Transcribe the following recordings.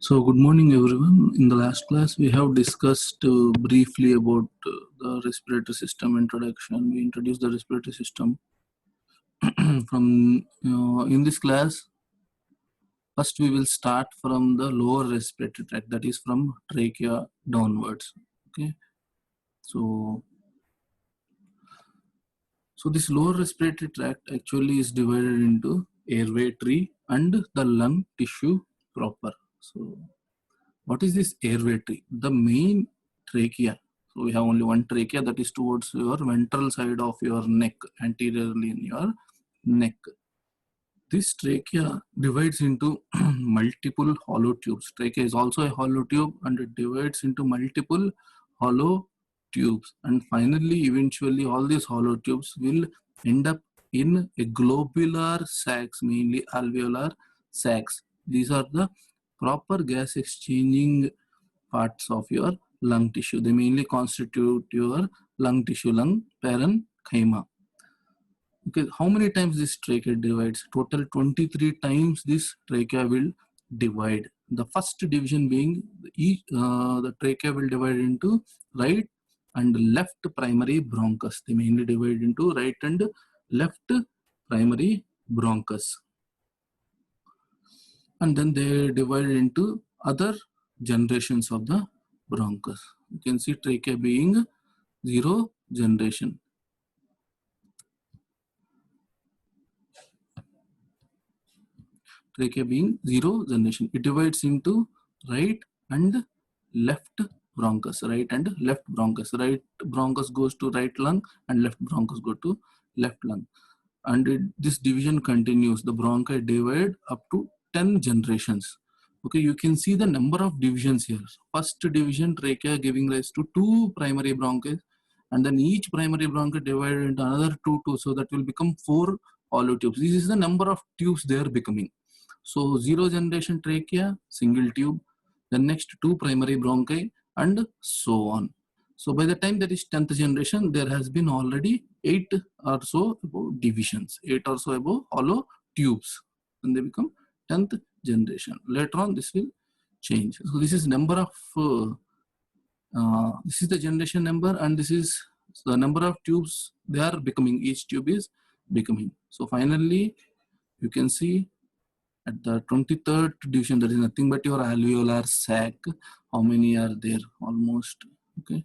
So, good morning, everyone. In the last class, we have discussed briefly about the respiratory system introduction. We introduced the respiratory system. In this class, first we will start from the lower respiratory tract, that is from trachea downwards. Okay, so this lower respiratory tract actually is divided into airway tree and the lung tissue proper. So, what is this airway tree? The main trachea. So we have only one trachea, that is towards your ventral side of your neck, anteriorly in your neck. This trachea divides into multiple hollow tubes. Trachea is also a hollow tube and it divides into multiple hollow tubes. And finally, eventually, all these hollow tubes will end up in a globular sacs, mainly alveolar sacs. These are the proper gas exchanging parts of your lung tissue. They mainly constitute your lung tissue, lung parenchyma. Okay, how many times this trachea divides? Total 23 times this trachea will divide. The first division being the trachea will divide into right and left primary bronchus. They mainly divide into right and left primary bronchus. And then they divide into other generations of the bronchus. You can see trachea being zero generation. Trachea being zero generation. It divides into right and left bronchus. Right and left bronchus. Right bronchus goes to right lung and left bronchus go to left lung. And this division continues. The bronchi divide up to 10 generations. Okay, you can see the number of divisions here. First division, trachea giving rise to 2 primary bronchi, and then each primary bronchi divided into another 2, so that will become 4 hollow tubes. This is the number of tubes they are becoming. So zero generation trachea, single tube, the next 2 primary bronchi, and so on. So by the time that is 10th generation, there has been already 8 or so above divisions, 8 or so above hollow tubes, and they become 10th generation. Later on, this will change. So this is number of, this is the generation number, and this is the number of tubes they are becoming. Each tube is becoming. So finally, you can see at the 23rd division, there is nothing but your alveolar sac. How many are there? Almost, okay.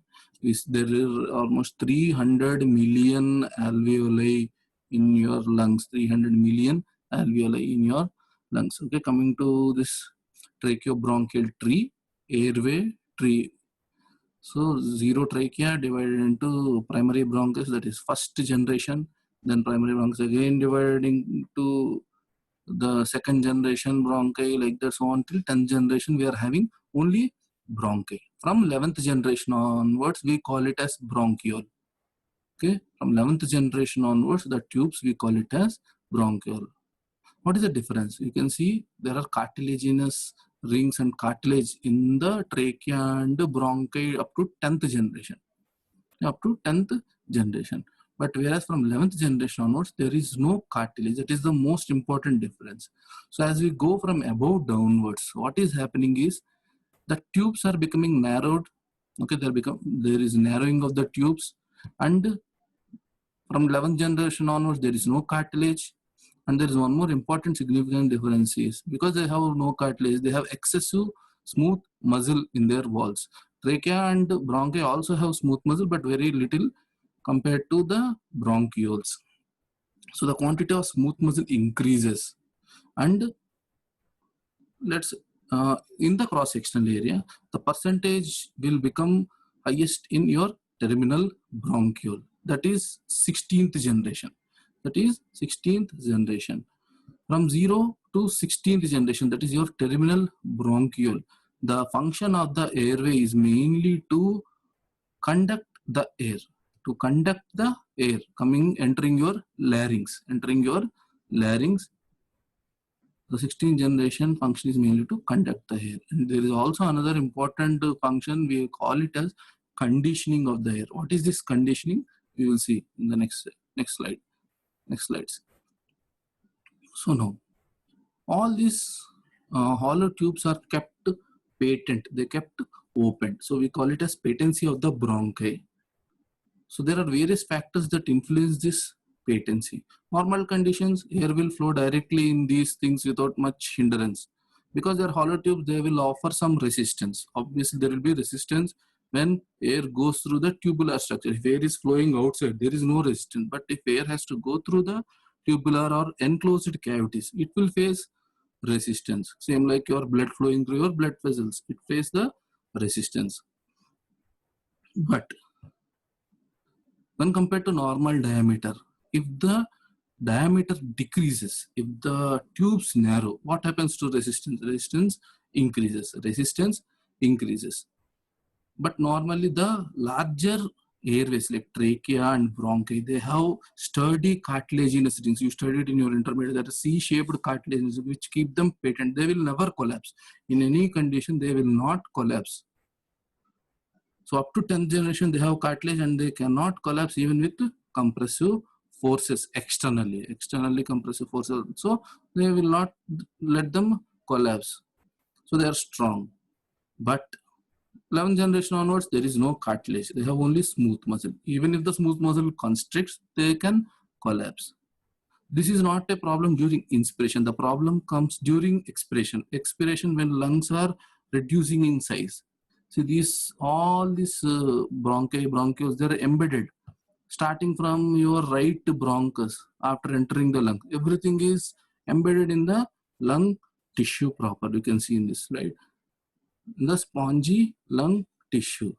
There are almost 300 million alveoli in your lungs. 300 million alveoli in your lungs. Okay, coming to this tracheobronchial tree, airway tree. So zero trachea divided into primary bronchus, that is first generation. Then primary bronchus again divided into the second generation bronchi, like that, so on till 10th generation we are having only bronchi. From 11th generation onwards we call it as bronchiole. Okay, from 11th generation onwards the tubes we call it as bronchiole. What is the difference? You can see there are cartilaginous rings and cartilage in the trachea and bronchi up to 10th generation. Up to 10th generation. But whereas from 11th generation onwards, there is no cartilage. That is the most important difference. So as we go from above downwards, what is happening is the tubes are becoming narrowed. Okay, there is narrowing of the tubes, and from 11th generation onwards, there is no cartilage. And there is one more important significant difference is because they have no cartilage, they have excessive smooth muscle in their walls. Trachea and bronchi also have smooth muscle, but very little compared to the bronchioles. So the quantity of smooth muscle increases, and let's in the cross-sectional area, the percentage will become highest in your terminal bronchiole. That is 16th generation. That is 16th generation. From 0 to 16th generation, that is your terminal bronchiole. The function of the airway is mainly to conduct the air. To conduct the air entering your larynx. The 16th generation function is mainly to conduct the air. And there is also another important function, we call it as conditioning of the air. What is this conditioning? We will see in the next slide. Next slides. So now, all these hollow tubes are kept patent, they kept open. So we call it as patency of the bronchi. So there are various factors that influence this patency. Normal conditions, air will flow directly in these things without much hindrance. Because they are hollow tubes, they will offer some resistance. Obviously, there will be resistance when air goes through the tubular structure. If air is flowing outside, there is no resistance. But if air has to go through the tubular or enclosed cavities, it will face resistance. Same like your blood flowing through your blood vessels, it faces the resistance. But when compared to normal diameter, if the diameter decreases, if the tubes narrow, what happens to resistance? Resistance increases. Resistance increases. But normally the larger airways like trachea and bronchi, they have sturdy cartilaginous rings. You studied in your intermediate that C-shaped cartilages which keep them patent. They will never collapse. In any condition, they will not collapse. So up to 10th generation, they have cartilage and they cannot collapse even with compressive forces externally. Externally compressive forces. So they will not let them collapse. So they are strong. But 11th generation onwards, there is no cartilage. They have only smooth muscle. Even if the smooth muscle constricts, they can collapse. This is not a problem during inspiration. The problem comes during expiration. Expiration when lungs are reducing in size. See, all these bronchioles, they're embedded. Starting from your right bronchus after entering the lung, everything is embedded in the lung tissue proper. You can see in this slide. In the spongy lung tissue.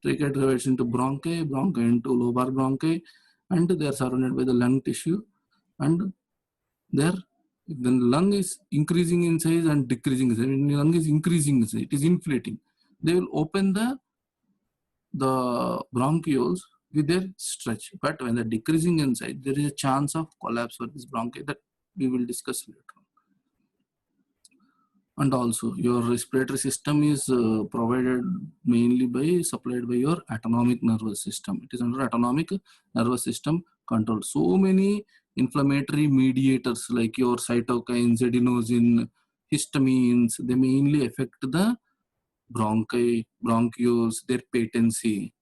Trachea divides into bronchi, bronchi into lobar bronchi, and they are surrounded by the lung tissue. And there, the lung is increasing in size and decreasing in size. When the lung is increasing in size, it is inflating. They will open the bronchioles with their stretch. But when they're decreasing in size, there is a chance of collapse for this bronchi that we will discuss later on. And also your respiratory system is provided mainly by supplied by your autonomic nervous system. It is under autonomic nervous system control. So many inflammatory mediators like your cytokines, adenosine, histamines, they mainly affect the bronchi, bronchioles, their patency.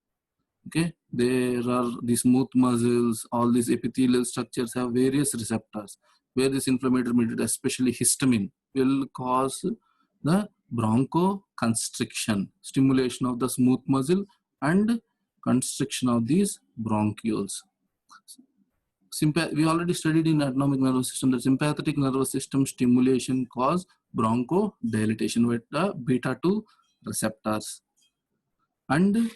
Okay, there are the smooth muscles, all these epithelial structures have various receptors where this inflammatory mediator, especially histamine, will cause the bronchoconstriction, stimulation of the smooth muscle and constriction of these bronchioles. We already studied in autonomic nervous system that sympathetic nervous system stimulation cause bronchodilation with the beta-2 receptors. And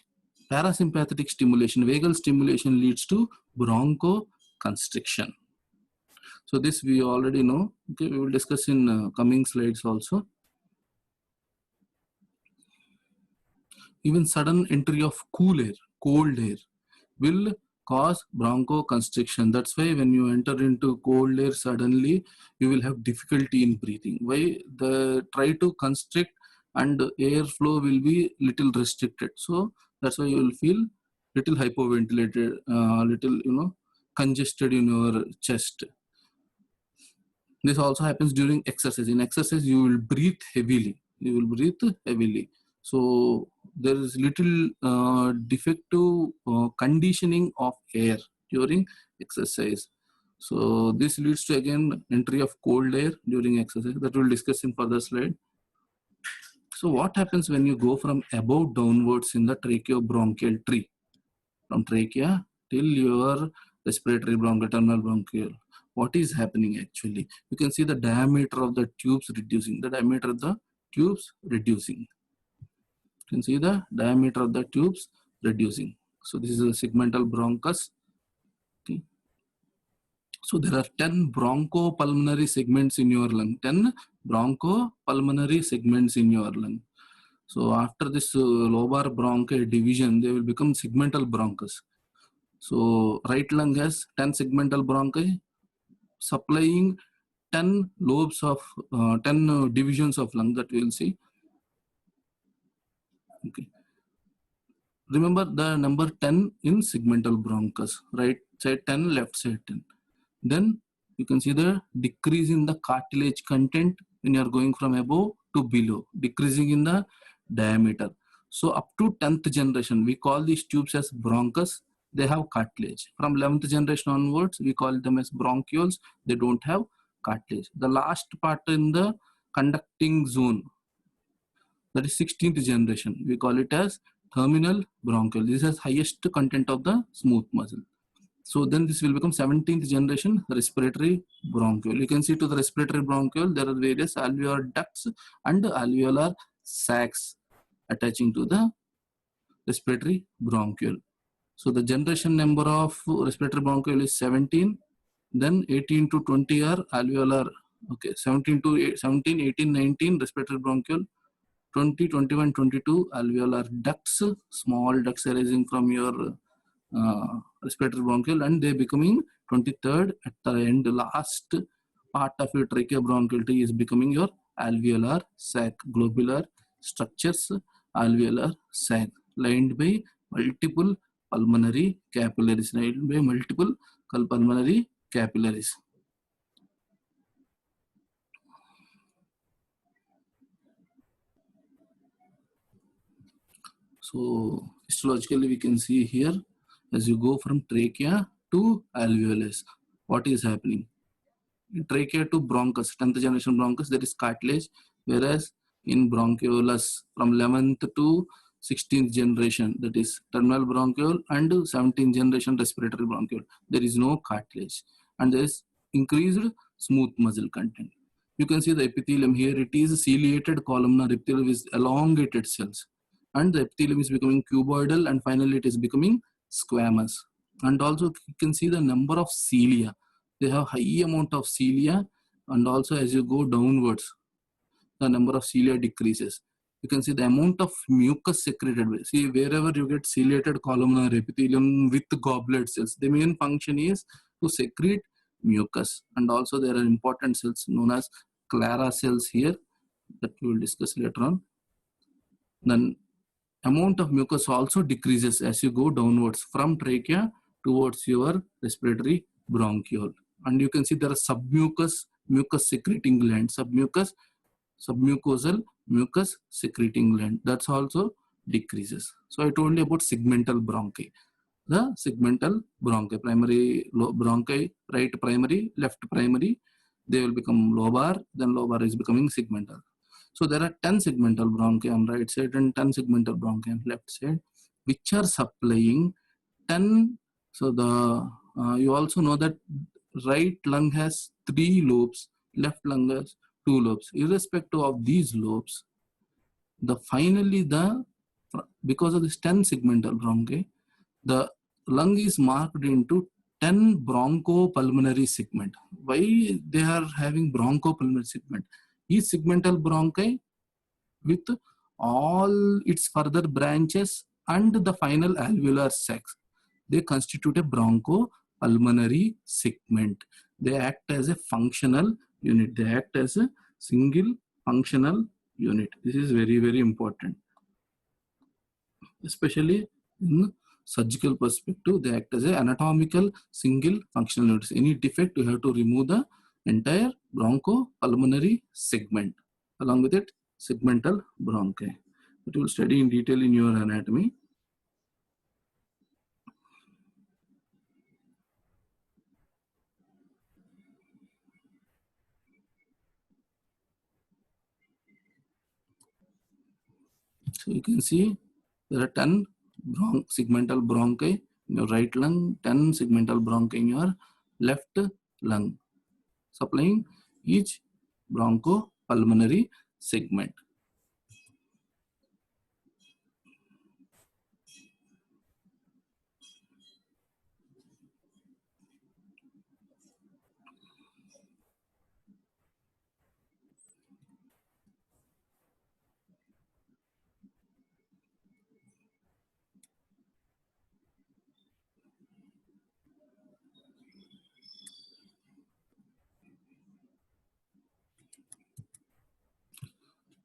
parasympathetic stimulation, vagal stimulation leads to bronchoconstriction. So this we already know. Okay, we will discuss in coming slides also. Even sudden entry of cool air, cold air will cause bronchoconstriction. That's why when you enter into cold air suddenly, you will have difficulty in breathing. Why? They try to constrict and airflow will be little restricted. So that's why you will feel little hypoventilated, little congested in your chest. This also happens during exercise. In exercise, you will breathe heavily. You will breathe heavily. So there is little defective conditioning of air during exercise. So this leads to again entry of cold air during exercise that we'll discuss in further slide. So what happens when you go from above downwards in the tracheobronchial tree? From trachea till your respiratory bronchial, terminal bronchial. What is happening actually? You can see the diameter of the tubes reducing. The diameter of the tubes reducing. You can see the diameter of the tubes reducing. So this is a segmental bronchus. Okay. So there are 10 bronchopulmonary segments in your lung. 10 bronchopulmonary segments in your lung. So after this lobar bronchi division, they will become segmental bronchus. So right lung has 10 segmental bronchi supplying 10 lobes of 10 divisions of lung that we will see. Okay. Remember the number 10 in segmental bronchus, right side 10, left side 10. Then you can see the decrease in the cartilage content when you are going from above to below, decreasing in the diameter. So up to 10th generation, we call these tubes as bronchus. They have cartilage. From 11th generation onwards, we call them as bronchioles. They don't have cartilage. The last part in the conducting zone, that is 16th generation, we call it as terminal bronchiole. This has highest content of the smooth muscle. So then this will become 17th generation respiratory bronchiole. You can see to the respiratory bronchiole, there are various alveolar ducts and alveolar sacs attaching to the respiratory bronchiole. So the generation number of respiratory bronchiole is 17. Then 18 to 20 are alveolar. Okay, 17 to 17, 18, 19 respiratory bronchiole. 20, 21, 22 alveolar ducts, small ducts arising from your respiratory bronchiole, and they becoming 23rd at the end, last part of your tracheobronchial tree is becoming your alveolar sac, globular structures, alveolar sac, lined by multiple pulmonary capillaries, lined by multiple pulmonary capillaries. So histologically we can see here, as you go from trachea to alveolus, what is happening? In trachea to bronchus, 10th generation bronchus, there is cartilage, whereas in bronchiolus from 11th to 16th generation, that is terminal bronchiole and 17th generation respiratory bronchiole, there is no cartilage and there is increased smooth muscle content. You can see the epithelium here, it is ciliated columnar epithelium with elongated cells, and the epithelium is becoming cuboidal, and finally it is becoming squamous. And also you can see the number of cilia. They have high amount of cilia, and also as you go downwards, the number of cilia decreases. You can see the amount of mucus secreted. See, wherever you get ciliated columnar epithelium with goblet cells, the main function is to secrete mucus. And also there are important cells known as Clara cells here that we will discuss later on. Then amount of mucus also decreases as you go downwards from trachea towards your respiratory bronchiole. And you can see there are submucous, mucus secreting gland, submucosal mucus secreting gland. That's also decreases. So I told you about segmental bronchi. The segmental bronchi, primary bronchi, right primary, left primary, they will become lobar, then lobar is becoming segmental. So there are 10 segmental bronchi on right side and 10 segmental bronchi on left side, which are supplying 10. So the you also know that right lung has 3 lobes, left lung has 2 lobes. Irrespective of these lobes, because of this 10 segmental bronchi, the lung is marked into 10 bronchopulmonary segment. Why they are having bronchopulmonary segment? Each segmental bronchi with all its further branches and the final alveolar sacs, they constitute a bronchopulmonary segment. They act as a functional unit. They act as a single functional unit. This is very, very important. Especially in surgical perspective, they act as an anatomical single functional unit. Any defect, you have to remove the entire bronchopulmonary segment. Along with it, segmental bronchi. That you will study in detail in your anatomy. So you can see there are 10 segmental bronchi in your right lung, 10 segmental bronchi in your left lung, supplying each bronchopulmonary segment.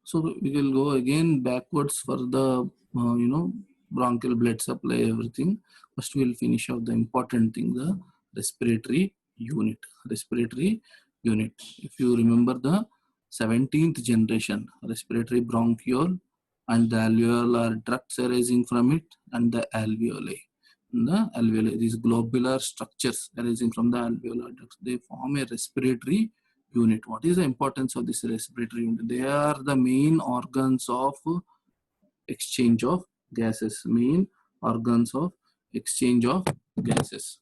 So we will go again backwards for the bronchial blood supply, everything. First we will finish off the important thing, the respiratory unit. Respiratory unit. If you remember the 17th generation respiratory bronchiole and the alveolar ducts arising from it and the alveoli. The alveoli, these globular structures arising from the alveolar ducts, they form a respiratory unit. What is the importance of this respiratory unit? They are the main organs of exchange of gases, main organs of exchange of gases.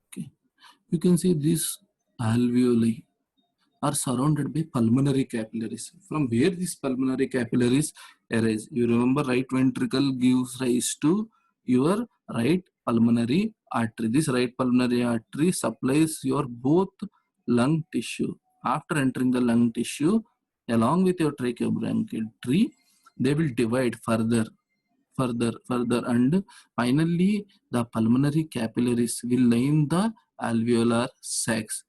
Okay, you can see these alveoli are surrounded by pulmonary capillaries. From where these pulmonary capillaries arise? You remember, right ventricle gives rise to your right pulmonary artery. This right pulmonary artery supplies your both lung tissue. After entering the lung tissue, along with your tracheobronchial tree, they will divide further, and finally the pulmonary capillaries will line the alveolar sacs.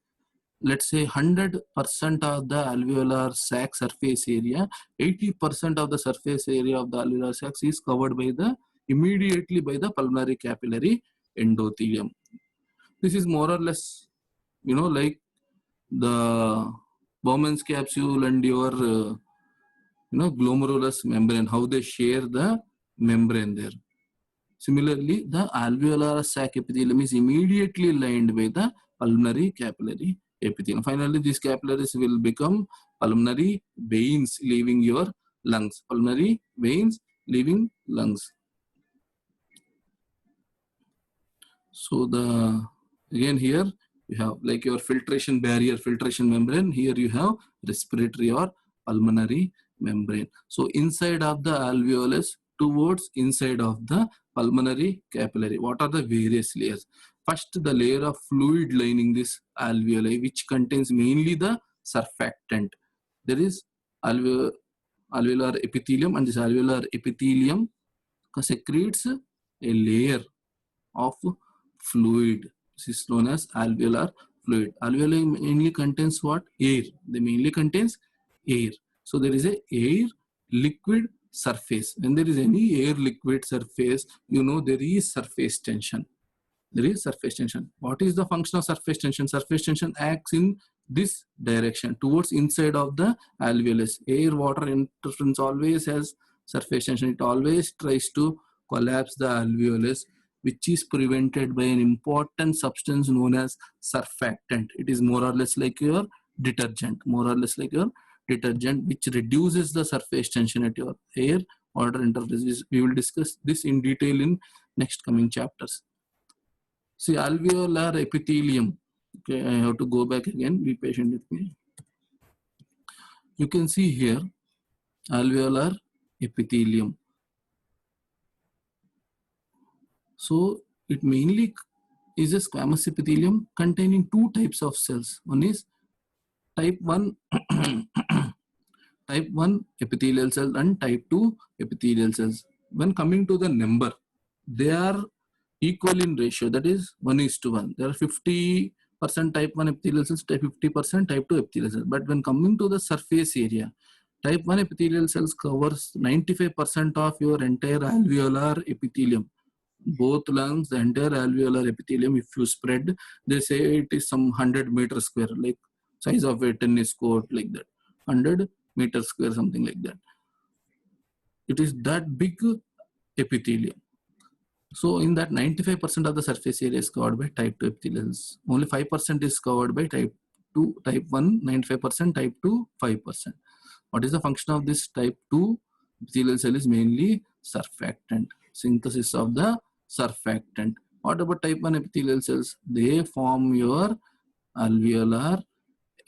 Let's say 100% of the alveolar sac surface area, 80% of the surface area of the alveolar sacs is covered by the immediately by the pulmonary capillary endothelium. This is more or less, you know, like the Bowman's capsule and your glomerulus membrane, how they share the membrane there. Similarly, the alveolar sac epithelium is immediately lined by the pulmonary capillary epithelium. Finally, these capillaries will become pulmonary veins leaving your lungs. Pulmonary veins leaving lungs. So again here you have like your filtration barrier, filtration membrane. Here you have respiratory or pulmonary membrane. So inside of the alveolus towards inside of the pulmonary capillary. What are the various layers? First, the layer of fluid lining this alveoli, which contains mainly the surfactant. There is alveolar epithelium, and this alveolar epithelium secretes a layer of fluid. This is known as alveolar fluid. Alveoli mainly contains what? Air. They mainly contains air. So there is a air liquid surface. When there is any air liquid surface, you know there is surface tension. There is surface tension. What is the function of surface tension? Surface tension acts in this direction towards inside of the alveolus. Air water interference always has surface tension. It always tries to collapse the alveolus, which is prevented by an important substance known as surfactant. It is more or less like your detergent, which reduces the surface tension at your air water interface. We will discuss this in detail in next coming chapters. See, alveolar epithelium. Okay, I have to go back again. Be patient with me. You can see here alveolar epithelium. So it mainly is a squamous epithelium containing two types of cells. One is type 1 type 1 epithelial cells and type 2 epithelial cells. When coming to the number, they are equal in ratio, that is 1:1. There are 50% type 1 epithelial cells, 50% type 2 epithelial cells. But when coming to the surface area, type 1 epithelial cells covers 95% of your entire alveolar epithelium. Both lungs, the entire alveolar epithelium, if you spread, they say it is some 100 meters square, like size of a tennis court, like that. 100 meters square, something like that. It is that big epithelium. So in that 95% of the surface area is covered by type 2 epithelials. Only 5% is covered by type 2, type 1, 95%, type 2, 5%. What is the function of this type 2 epithelial cell? Is mainly surfactant, synthesis of the surfactant. What about type 1 epithelial cells? They form your alveolar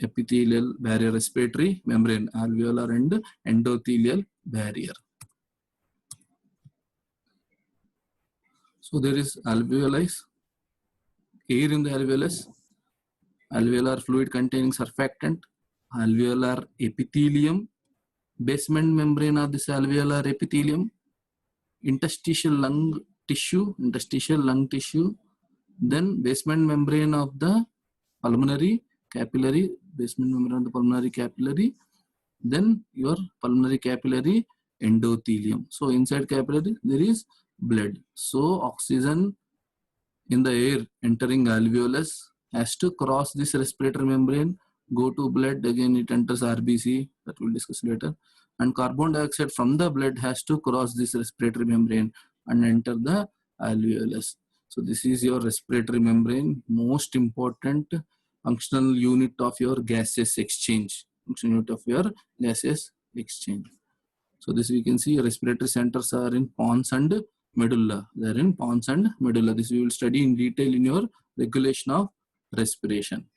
epithelial barrier, respiratory membrane, alveolar and endothelial barrier. So there is alveoli, air in the alveolus, alveolar fluid containing surfactant, alveolar epithelium, basement membrane of this alveolar epithelium, interstitial lung tissue, then basement membrane of the pulmonary capillary, then your pulmonary capillary endothelium. So inside capillary there is blood. So oxygen in the air entering alveolus has to cross this respiratory membrane, go to blood, again it enters RBC, that we'll discuss later, and carbon dioxide from the blood has to cross this respiratory membrane and enter the alveolus. So this is your respiratory membrane, most important functional unit of your gaseous exchange, functional unit of your gaseous exchange. So this we can see respiratory centers are in pons and medulla. They are in pons and medulla. This we will study in detail in your regulation of respiration.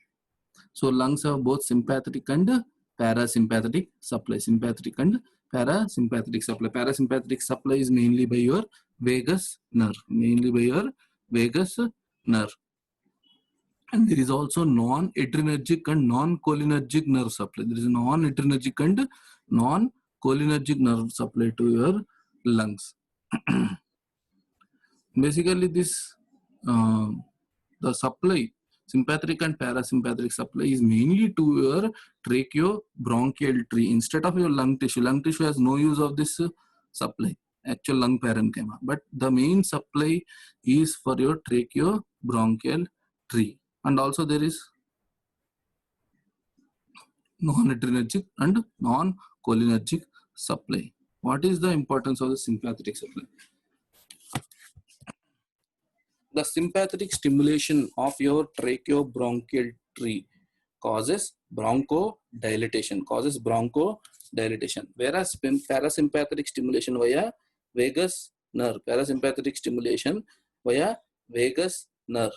So lungs have both sympathetic and parasympathetic supply. Sympathetic and parasympathetic supply. Parasympathetic supply is mainly by your vagus nerve. Mainly by your vagus nerve. And there is also non-adrenergic and non-cholinergic nerve supply. There is non-adrenergic and non-cholinergic nerve supply to your lungs. Basically, this the supply, sympathetic and parasympathetic supply, is mainly to your tracheobronchial tree instead of your lung tissue. Lung tissue has no use of this supply, actual lung parenchyma. But the main supply is for your tracheobronchial tree. And also there is non-adrenergic and non-cholinergic supply. What is the importance of the sympathetic supply? The sympathetic stimulation of your tracheobronchial tree causes bronchodilation, whereas parasympathetic stimulation via vagus nerve,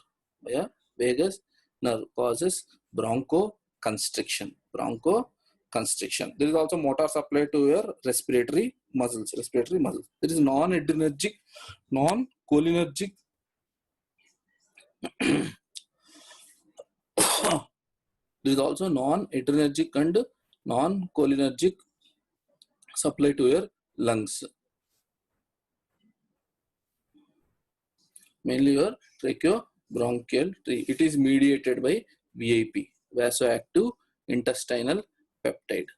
causes bronchoconstriction. There is also motor supply to your respiratory muscles. There is non-adrenergic, non-cholinergic there is also non-adrenergic and non-cholinergic supply to your lungs. Mainly your tracheobronchial tree. It is mediated by VIP, vasoactive intestinal peptide.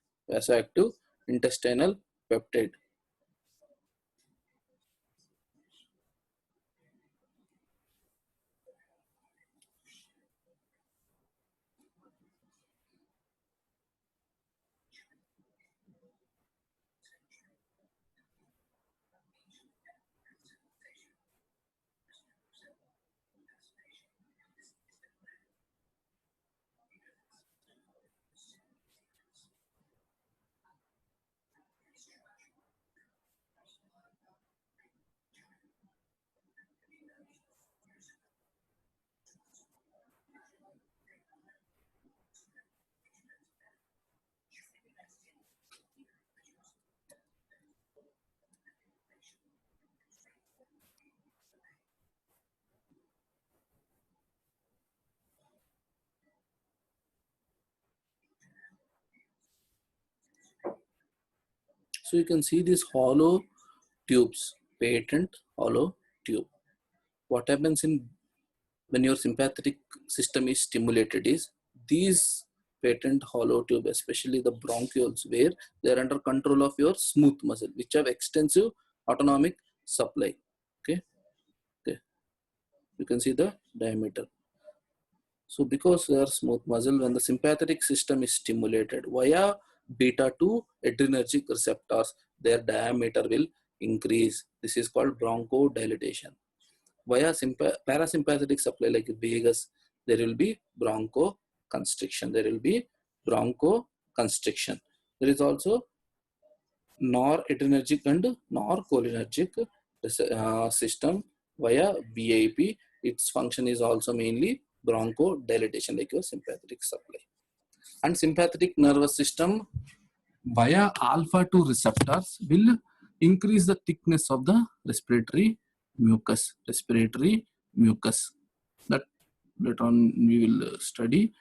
So you can see these hollow tubes, patent hollow tube. What happens when your sympathetic system is stimulated is these patent hollow tube, especially the bronchioles, where they are under control of your smooth muscle, which have extensive autonomic supply. Okay. You can see the diameter. So because they are smooth muscle, when the sympathetic system is stimulated via beta 2 adrenergic receptors, their diameter will increase. This is called bronchodilation. Via parasympathetic supply like vagus, there will be bronchoconstriction. There is also noradrenergic and norcholinergic system via VIP. Its function is also mainly bronchodilation like your sympathetic supply. And sympathetic nervous system via alpha 2 receptors will increase the thickness of the respiratory mucus. That later on we will study.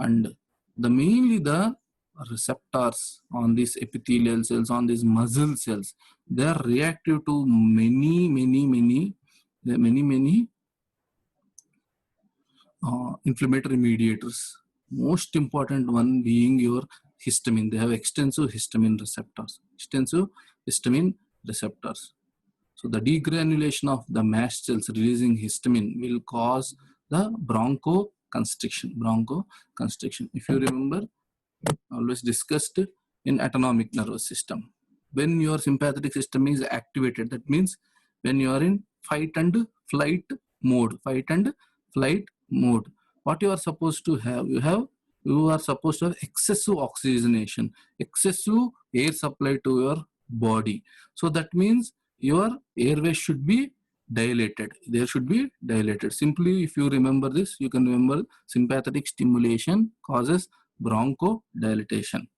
And mainly the receptors on these epithelial cells, on these muscle cells, they are reactive to many inflammatory mediators. Most important one being your histamine. They have extensive histamine receptors. So the degranulation of the mast cells releasing histamine will cause the bronchoconstriction. Bronchoconstriction. If you remember, always discussed in autonomic nervous system. When your sympathetic system is activated, that means when you are in fight and flight mode, what you are supposed to have, you are supposed to have excessive oxygenation, excessive air supply to your body. So that means your airway should be dilated. There should be dilated. Simply, if you remember this, you can remember sympathetic stimulation causes bronchodilation,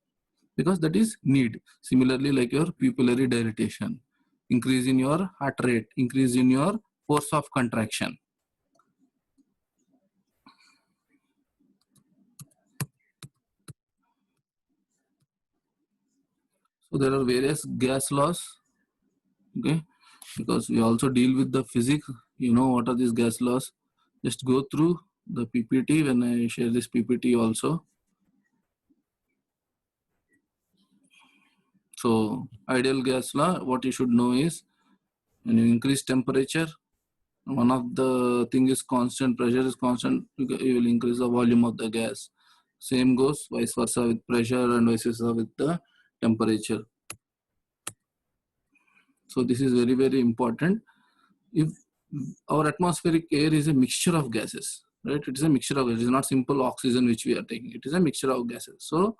because that is need. Similarly, like your pupillary dilatation, increase in your heart rate, increase in your force of contraction. So there are various gas laws, okay, because we also deal with the physics. You know what are these gas laws? Just go through the PPT when I share this PPT also. So ideal gas law, what you should know is, when you increase temperature, one of the thing is constant, pressure is constant, you will increase the volume of the gas. Same goes vice versa with pressure and vice versa with the temperature. So this is very, very important. If our atmospheric air is a mixture of gases, right? It is a mixture of gases. It is not simple oxygen which we are taking. It is a mixture of gases. So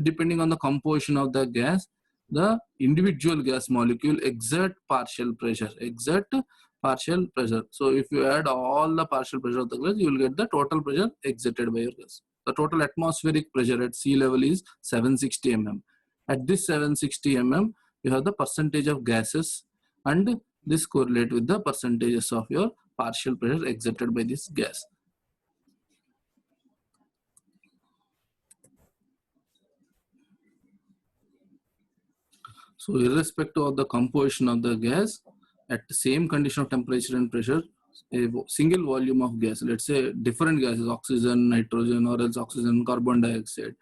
depending on the composition of the gas, the individual gas molecule exert partial pressure. So if you add all the partial pressure of the gas, you will get the total pressure exerted by your gas. The total atmospheric pressure at sea level is 760 mm. At this 760 mm, you have the percentage of gases, and this correlate with the percentages of your partial pressure exerted by this gas. So irrespective of the composition of the gas, at the same condition of temperature and pressure, a single volume of gas, let's say different gases, oxygen, nitrogen, or else oxygen, carbon dioxide.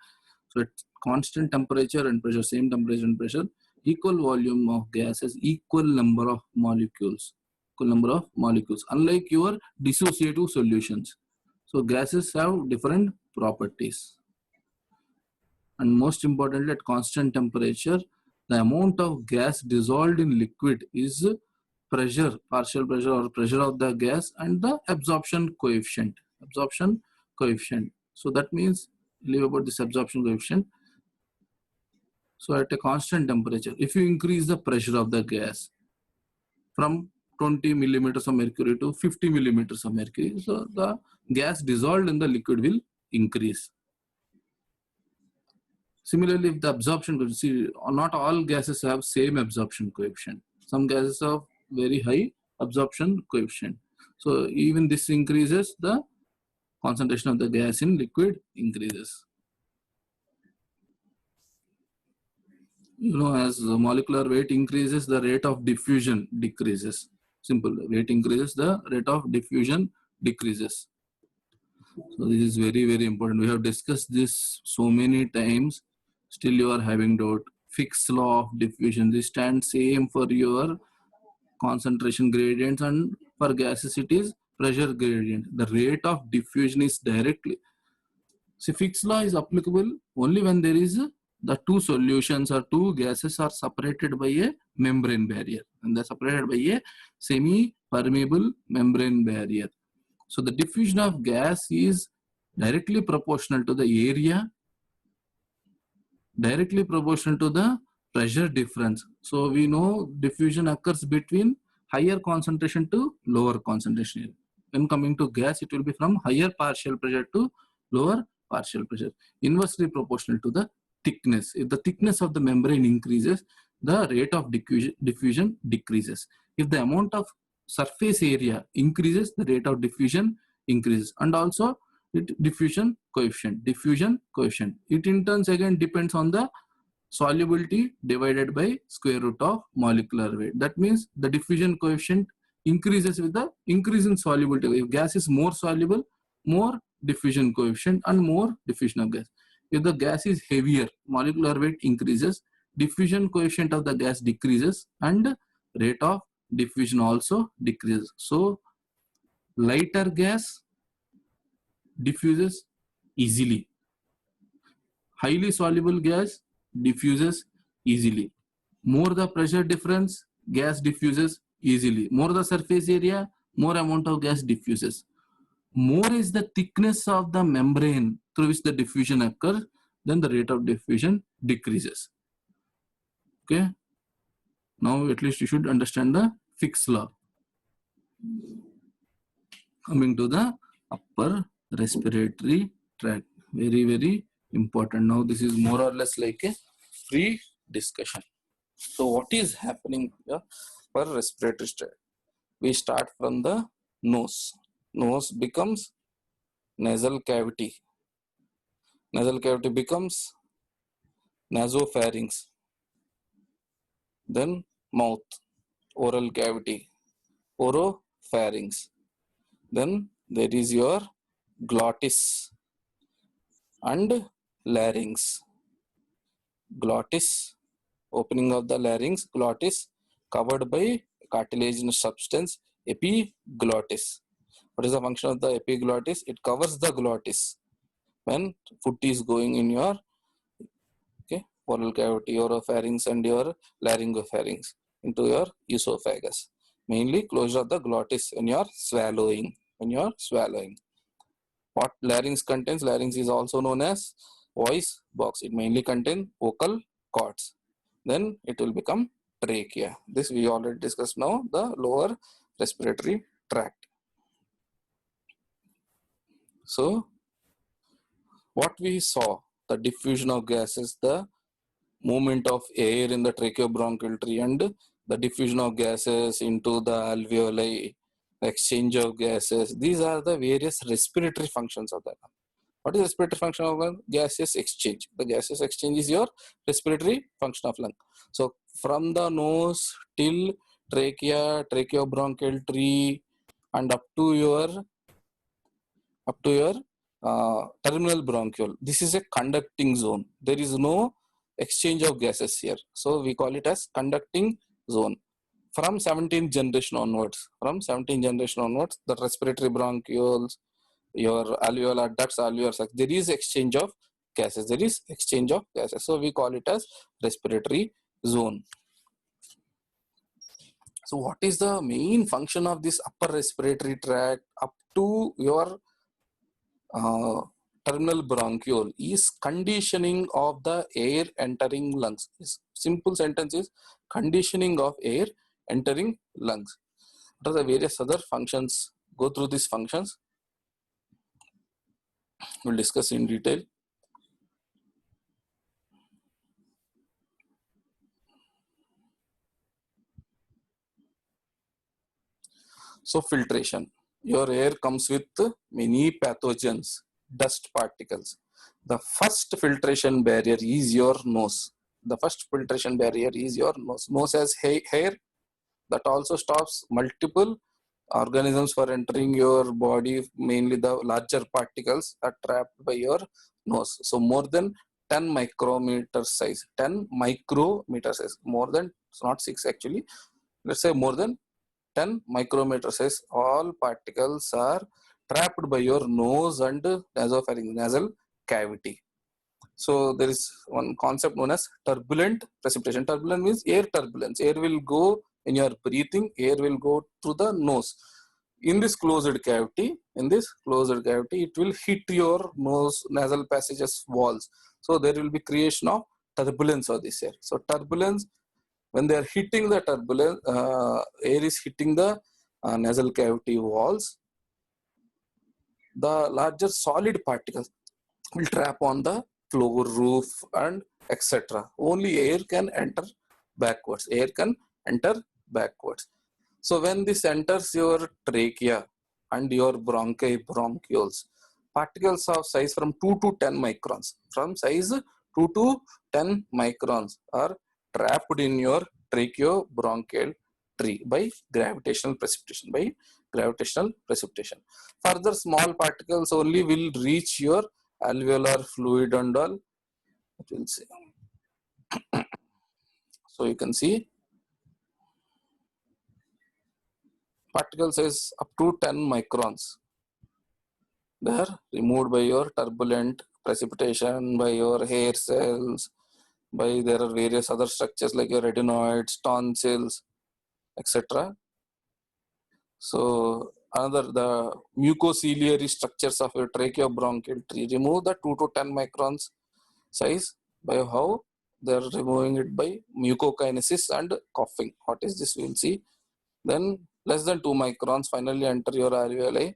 So at constant temperature and pressure, same temperature and pressure, equal volume of gas has equal number of molecules. Unlike your dissociative solutions. So gases have different properties. And most importantly, at constant temperature, the amount of gas dissolved in liquid is pressure, partial pressure or pressure of the gas, and the absorption coefficient. So that means, leave about this absorption coefficient. So at a constant temperature, if you increase the pressure of the gas from 20 millimeters of mercury to 50 millimeters of mercury, so the gas dissolved in the liquid will increase. Similarly, if the absorption coefficient, not all gases have same absorption coefficient. Some gases have very high absorption coefficient. So even this increases, the concentration of the gas in liquid increases. You know, as the molecular weight increases, the rate of diffusion decreases. Simple, weight increases, the rate of diffusion decreases. So this is very, very important. We have discussed this so many times. Still you are having doubt. Fick's law of diffusion. This stands same for your concentration gradients, and for gases it is pressure gradient. The rate of diffusion is directly. See, Fick's law is applicable only when there is the two solutions or two gases are separated by a membrane barrier, and they're separated by a semi-permeable membrane barrier. So the diffusion of gas is directly proportional to the area, directly proportional to the pressure difference. So we know diffusion occurs between higher concentration to lower concentration. When coming to gas, it will be from higher partial pressure to lower partial pressure, inversely proportional to the thickness. If the thickness of the membrane increases, the rate of diffusion decreases. If the amount of surface area increases, the rate of diffusion increases. And also diffusion coefficient. It in turn again depends on the solubility divided by square root of molecular weight. That means the diffusion coefficient increases with the increase in solubility. If gas is more soluble, more diffusion coefficient and more diffusion of gas. If the gas is heavier, molecular weight increases, diffusion coefficient of the gas decreases, and rate of diffusion also decreases. So lighter gas diffuses easily. Highly soluble gas diffuses easily. More the pressure difference, gas diffuses easily. More the surface area, more amount of gas diffuses. More is the thickness of the membrane through which the diffusion occurs, then the rate of diffusion decreases. Okay. Now at least you should understand the Fick's law. Coming to the upper respiratory tract, very, very important. Now this is more or less like a pre-discussion. So what is happening here for respiratory tract? We start from the nose. Nose becomes nasal cavity. Nasal cavity becomes nasopharynx. Then mouth, oral cavity, oropharynx. Then there is your glottis and larynx. Glottis, opening of the larynx, glottis covered by cartilaginous substance, epiglottis. What is the function of the epiglottis? It covers the glottis when food is going in your oral cavity, oropharynx and your laryngopharynx into your esophagus. Mainly closure of the glottis when you are swallowing. What larynx contains? Larynx is also known as voice box. It mainly contains vocal cords. Then it will become trachea. This we already discussed now, the lower respiratory tract. So what we saw, the diffusion of gases, the movement of air in the tracheobronchial tree and the diffusion of gases into the alveoli, the exchange of gases. These are the various respiratory functions of the lung. What is respiratory function of lung? Gaseous exchange. The gaseous exchange is your respiratory function of lung. So from the nose till trachea, tracheobronchial tree, and up to your terminal bronchiole. This is a conducting zone. There is no exchange of gases here. So we call it as conducting zone. From 17th generation onwards, the respiratory bronchioles, your alveolar ducts, alveolar sacs, there is exchange of gases. So we call it as respiratory zone. So what is the main function of this upper respiratory tract up to your terminal bronchiole is conditioning of the air entering lungs. Simple sentence is conditioning of air entering lungs. What are the various other functions? Go through these functions. We'll discuss in detail. So filtration. Your air comes with many pathogens, dust particles. The first filtration barrier is your nose. Nose has hair that also stops multiple organisms for entering your body. Mainly the larger particles are trapped by your nose. So more than 10 micrometer size. More than, it's not 6 actually. Let's say more than 10 micrometer size. All particles are trapped by your nose and nasopharynx, nasal cavity. So there is one concept known as turbulent precipitation. Turbulent means air turbulence. Air will go when you are breathing, air will go through the nose. In this closed cavity, it will hit your nose, nasal passages walls. So there will be creation of turbulence of this air. So turbulence, when they are hitting the turbulence, air is hitting the nasal cavity walls, the larger solid particles will trap on the floor, roof, and etc. Only air can enter backwards. So when this enters your trachea and your bronchioles, particles of size from 2 to 10 microns, are trapped in your tracheobronchial tree by gravitational precipitation. Further, small particles only will reach your alveolar fluid and all. We'll see. So you can see particle size up to 10 microns. They are removed by your turbulent precipitation, by your hair cells, by there are various other structures like your retinoids, tonsils, etc. So another, the mucociliary structures of your tracheobronchial tree, remove the 2 to 10 microns size by how they are removing it by mucokinesis and coughing. What is this? We will see. Then less than 2 microns finally enter your alveoli.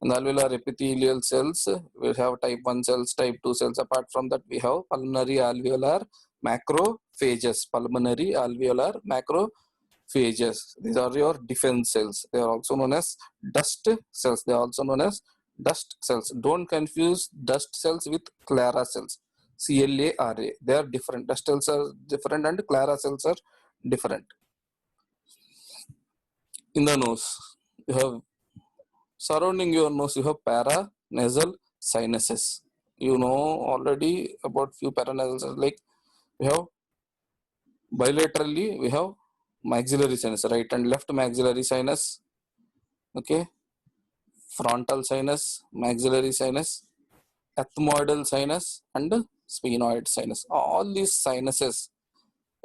And alveolar epithelial cells, we have type 1 cells, type 2 cells. Apart from that, we have pulmonary alveolar macrophages. Pulmonary alveolar macrophages. These are your defense cells. They are also known as dust cells. They are also known as dust cells. Don't confuse dust cells with Clara cells. CLARA. They are different. Dust cells are different and Clara cells are different. In the nose, you have surrounding your nose, you have paranasal sinuses. You know already about few paranasal, like we have bilaterally, we have maxillary sinus, right and left maxillary sinus, okay, frontal sinus, maxillary sinus, ethmoidal sinus, and sphenoid sinus. All these sinuses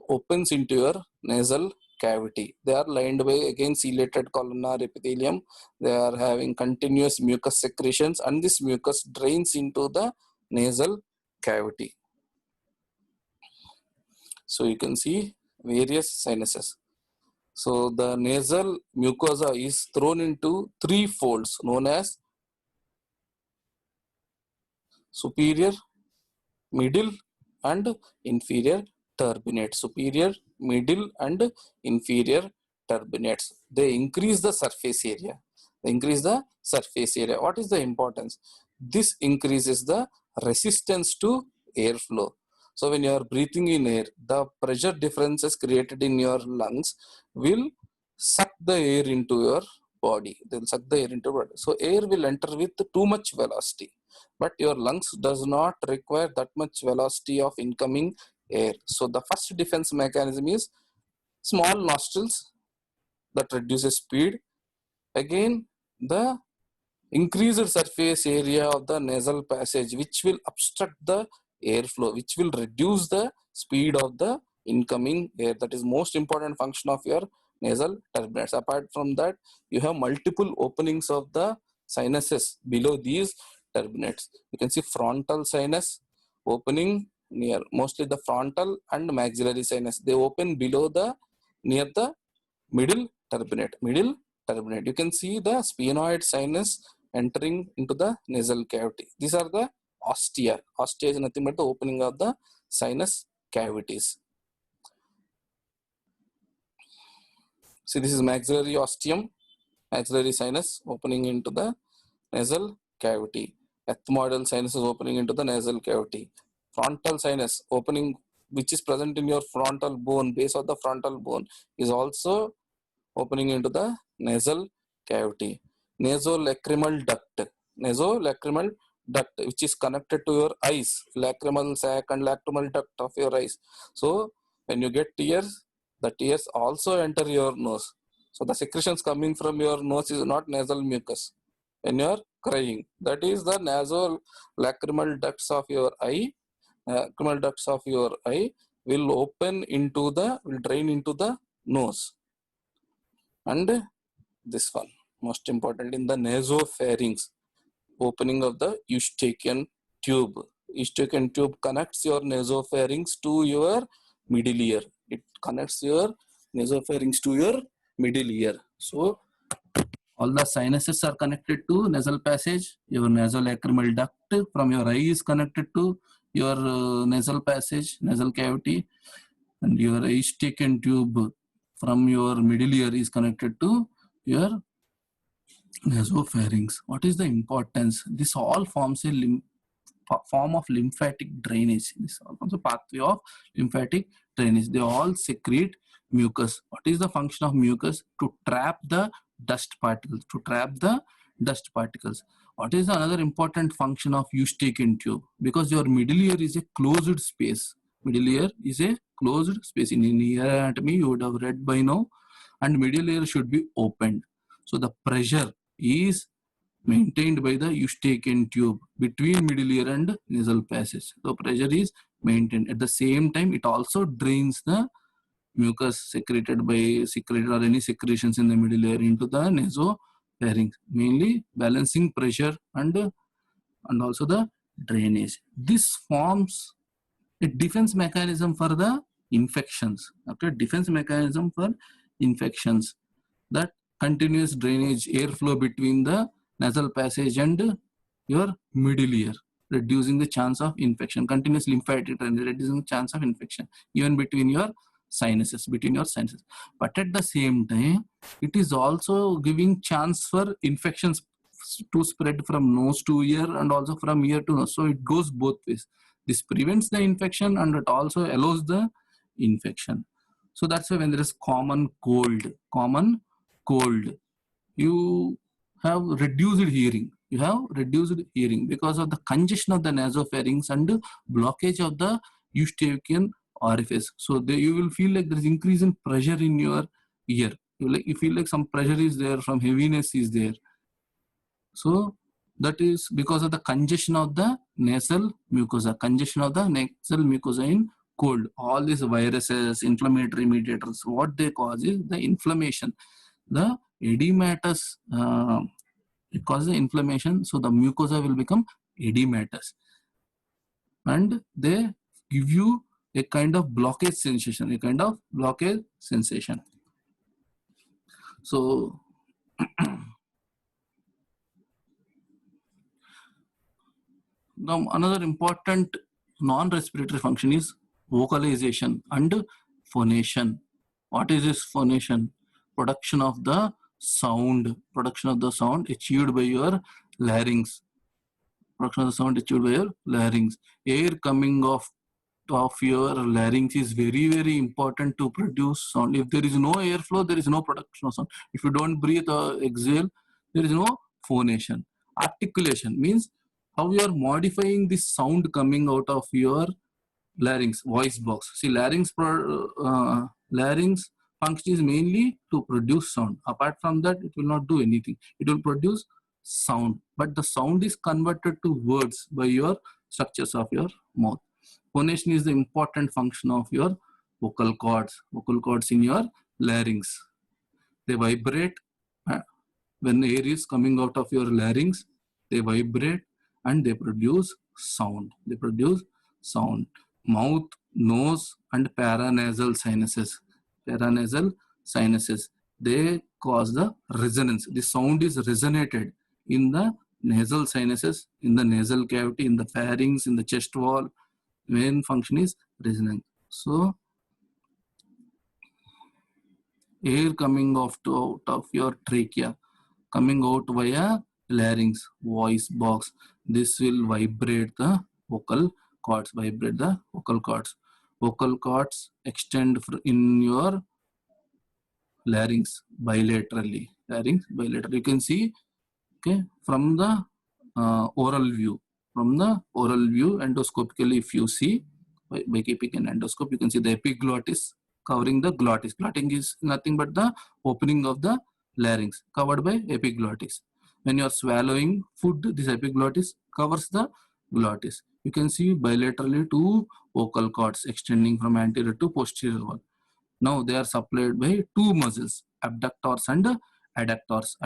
opens into your nasal cavity. They are lined by again ciliated columnar epithelium. They are having continuous mucus secretions, and this mucus drains into the nasal cavity. So you can see various sinuses. So the nasal mucosa is thrown into 3 folds known as superior, middle, and inferior turbinates. Superior, middle, and inferior turbinates. They increase the surface area. They increase the surface area. What is the importance? This increases the resistance to airflow. So when you are breathing in air, the pressure differences created in your lungs will suck the air into your body. They will suck the air into your body. So air will enter with too much velocity, but your lungs does not require that much velocity of incoming air. So the first defense mechanism is small nostrils that reduces speed. Again, the increased surface area of the nasal passage, which will obstruct the airflow, which will reduce the speed of the incoming air. That is most important function of your nasal turbinates. Apart from that, you have multiple openings of the sinuses below these turbinates. You can see frontal sinus opening near mostly the frontal and maxillary sinus. They open below the near the middle turbinate. You can see the sphenoid sinus entering into the nasal cavity. These are the ostia. Ostia is nothing but the opening of the sinus cavities. See, this is maxillary ostium, maxillary sinus opening into the nasal cavity. Ethmoidal sinus is opening into the nasal cavity. Frontal sinus opening, which is present in your frontal bone, base of the frontal bone, is also opening into the nasal cavity. Nasolacrimal duct. Nasolacrimal duct, which is connected to your eyes, lacrimal sac and lacrimal duct of your eyes. So when you get tears, the tears also enter your nose. So the secretions coming from your nose is not nasal mucus. When you are crying, that is the nasolacrimal ducts of your eye. Lacrimal ducts of your eye will drain into the nose. And this one, most important, in the nasopharynx, opening of the Eustachian tube. Eustachian tube connects your nasopharynx to your middle ear. It connects your nasopharynx to your middle ear. So all the sinuses are connected to nasal passage. Your nasolacrimal duct from your eye is connected to your nasal passage, nasal cavity, and your Eustachian tube from your middle ear is connected to your nasopharynx. What is the importance? This all forms a form of lymphatic drainage. This all forms a pathway of lymphatic drainage. They all secrete mucus. What is the function of mucus? To trap the dust particles. What is another important function of Eustachian tube? Because your middle ear is a closed space. Middle ear is a closed space. In ear anatomy, you would have read by now. And middle ear should be opened. So the pressure is maintained by the Eustachian tube between middle ear and nasal passage. So pressure is maintained. At the same time, it also drains the mucus secreted or any secretions in the middle ear into the nasopharynx, mainly balancing pressure and also the drainage. This forms a defense mechanism for the infections. Okay, defense mechanism for infections. That continuous drainage, airflow between the nasal passage and your middle ear, reducing the chance of infection. Continuous lymphatic drainage, reducing the chance of infection, even between your sinuses, But at the same time, it is also giving chance for infections to spread from nose to ear and also from ear to nose. So it goes both ways. This prevents the infection and it also allows the infection. So that's why when there is common cold, you have reduced hearing. You have reduced hearing because of the congestion of the nasopharynx and blockage of the Eustachian orifice. So you will feel like there is increase in pressure in your ear. You feel like some pressure is there, some heaviness is there. So that is because of the congestion of the nasal mucosa, in cold. All these viruses, inflammatory mediators, what they cause is the inflammation. The edematous, it causes the inflammation, so the mucosa will become edematous. And they give you a kind of blockage sensation, So, now another important non-respiratory function is vocalization and phonation. What is this phonation? Production of the sound achieved by your larynx. Air coming off of your larynx is very, very important to produce sound. If there is no airflow, there is no production of sound. If you don't breathe or exhale, there is no phonation. Articulation means how you are modifying the sound coming out of your larynx, voice box. See, larynx function is mainly to produce sound. Apart from that, it will not do anything. It will produce sound, but the sound is converted to words by your structures of your mouth. Phonation is the important function of your vocal cords in your larynx. They vibrate when air is coming out of your larynx. They vibrate and they produce sound. Mouth, nose, and paranasal sinuses. They cause the resonance. The sound is resonated in the nasal sinuses, in the nasal cavity, in the pharynx, in the chest wall. Main function is resonance. So air coming out of your trachea, coming out via larynx, voice box. This will vibrate the vocal cords. Vocal cords extend in your larynx bilaterally. You can see, okay, from the oral view. Endoscopically, if you see by keeping an endoscope, you can see the epiglottis covering the glottis. Glottis is nothing but the opening of the larynx covered by epiglottis. When you are swallowing food, this epiglottis covers the glottis. You can see bilaterally two vocal cords extending from anterior to posterior wall. Now they are supplied by two muscles, abductors and adductors.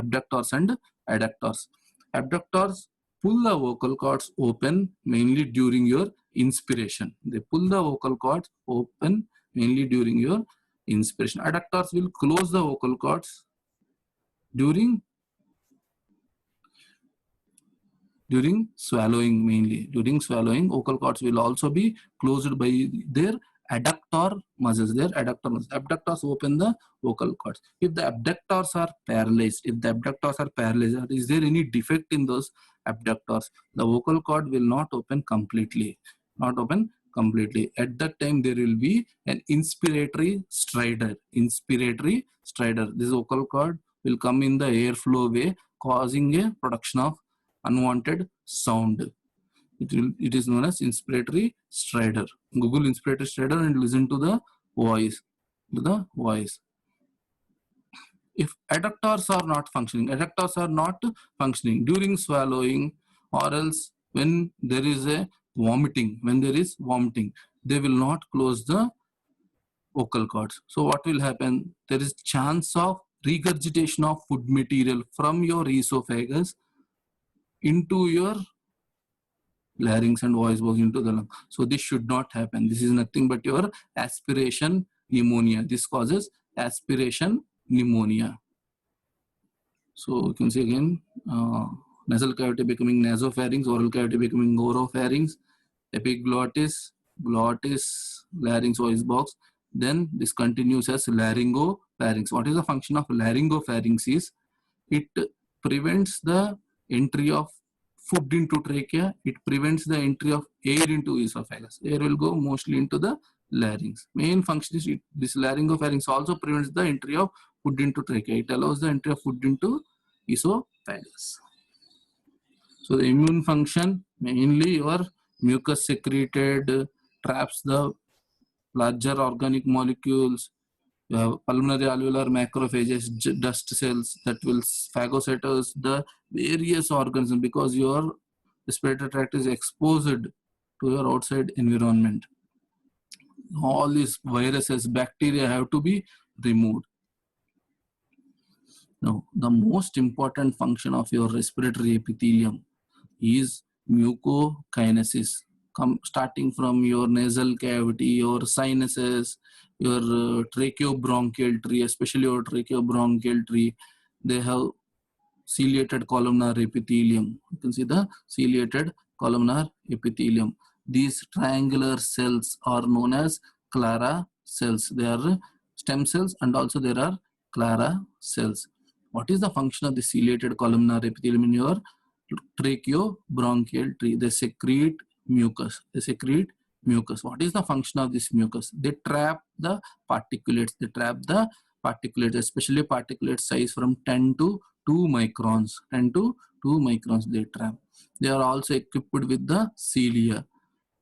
Abductors pull the vocal cords open mainly during your inspiration. They pull the vocal cords open mainly during your inspiration. Adductors will close the vocal cords during swallowing mainly. During swallowing, vocal cords will also be closed by their adductor muscles. Abductors open the vocal cords. If the abductors are paralyzed, or is there any defect in those abductors, the vocal cord will not open completely. At that time, there will be an inspiratory stridor. This vocal cord will come in the airflow way, causing a production of unwanted sound. It is known as inspiratory stridor. Google inspiratory stridor and listen to the voice. if adductors are not functioning during swallowing, or else when there is vomiting, they will not close the vocal cords. So what will happen? There is chance of regurgitation of food material from your esophagus into your larynx and voice box into the lung. So this should not happen. This is nothing but your aspiration pneumonia. This causes aspiration pneumonia. So you can see again, nasal cavity becoming nasopharynx, oral cavity becoming oropharynx, epiglottis, glottis, larynx, voice box. Then this continues as laryngopharynx. What is the function of laryngopharynx? Is it prevents the entry of food into trachea. It prevents the entry of air into esophagus. Air will go mostly into the larynx. Main function is this laryngopharynx also prevents the entry of food into trachea. It allows the entry of food into esophagus. So the immune function, mainly your mucus secreted traps the larger organic molecules. You have pulmonary alveolar macrophages, dust cells that will phagocytose the various organisms, because your respiratory tract is exposed to your outside environment. All these viruses, bacteria have to be removed. Now, the most important function of your respiratory epithelium is mucokinesis. Starting from your nasal cavity, your sinuses, your tracheobronchial tree, especially your tracheobronchial tree, they have ciliated columnar epithelium. You can see the ciliated columnar epithelium. These triangular cells are known as Clara cells. They are stem cells, and also there are Clara cells. What is the function of the ciliated columnar epithelium in your tracheobronchial tree? They secrete mucus. What is the function of this mucus? They trap the particulates. Especially particulate size from 10 to 2 microns. 10 to 2 microns they trap. They are also equipped with the cilia.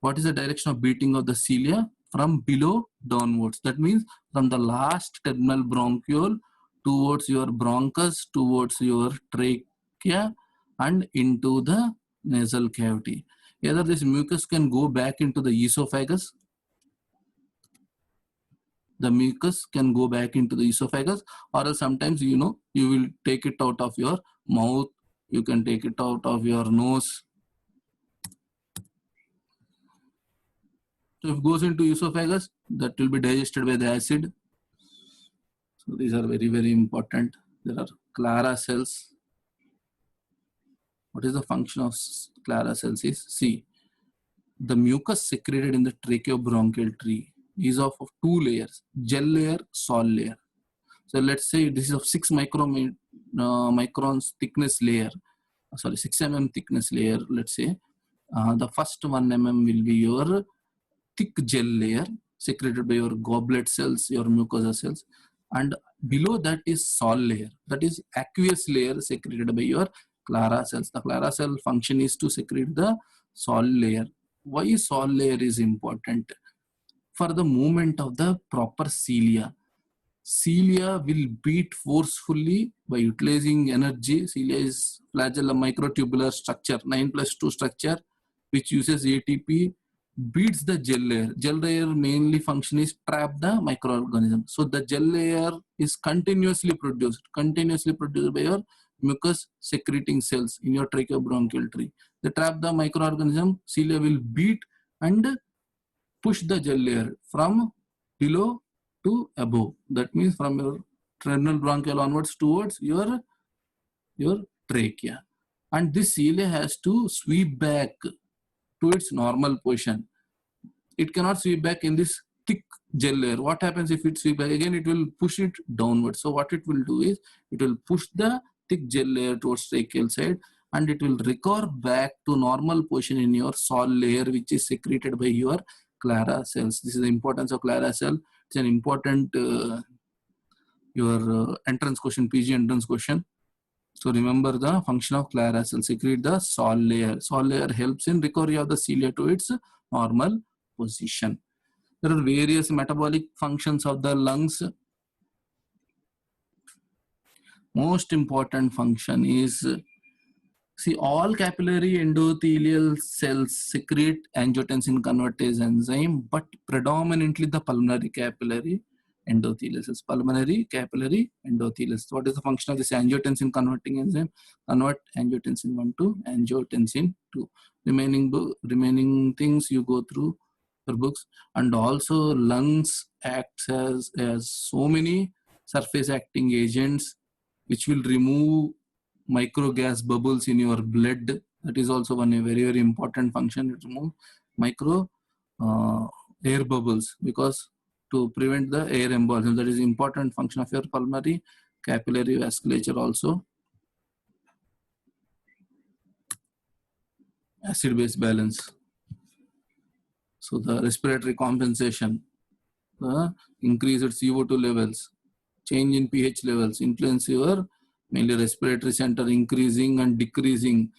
What is the direction of beating of the cilia? From below downwards. That means from the last terminal bronchiole towards your bronchus, towards your trachea, and into the nasal cavity. Either this mucus can go back into the esophagus. The mucus can go back into the esophagus, or else sometimes, you will take it out of your mouth. You can take it out of your nose. So if it goes into esophagus, that will be digested by the acid. So these are very, very important. There are Clara cells. What is the function of Clara cells? Is see, the mucus secreted in the tracheobronchial tree is of 2 layers: gel layer, sol layer. So let's say this is of 6 microns thickness layer. 6 mm thickness layer. Let's say the first 1 mm will be your thick gel layer secreted by your goblet cells, your mucosa cells, and below that is sol layer, that is aqueous layer secreted by your Clara cells. The Clara cell function is to secrete the sol layer. Why sol layer is important? For the movement of the proper cilia. Cilia will beat forcefully by utilizing energy. Cilia is flagellum microtubular structure, 9+2 structure, which uses ATP, beats the gel layer. Gel layer mainly function is trap the microorganism. So the gel layer is continuously produced by your mucus secreting cells in your tracheobronchial tree. They trap the microorganism. Cilia will beat and push the gel layer from below to above. That means from your terminal bronchial onwards towards your trachea. And this cilia has to sweep back to its normal position. It cannot sweep back in this thick gel layer. What happens if it sweeps back? Again, it will push it downwards. So what it will do is, it will push the thick gel layer towards tracheal side, and it will recover back to normal position in your sol layer, which is secreted by your Clara cells. This is the importance of Clara cell. It's an important entrance question, PG entrance question. So remember the function of Clara cell: secrete the sol layer. Sol layer helps in recovery of the cilia to its normal position. There are various metabolic functions of the lungs. most important function is, see, all capillary endothelial cells secrete angiotensin convertase enzyme, but predominantly the pulmonary capillary endothelial cells. Pulmonary capillary endothelial cells. What is the function of this angiotensin converting enzyme? Convert angiotensin 1 to angiotensin 2. Remaining things you go through your books. And also lungs acts as so many surface acting agents which will remove micro gas bubbles in your blood. That is also one very, very important function. It remove micro air bubbles, because to prevent the air embolism. That is important function of your pulmonary capillary vasculature. Also acid-base balance. So the respiratory compensation, the increased CO2 levels, change in pH levels influence your mainly respiratory center, increasing and decreasing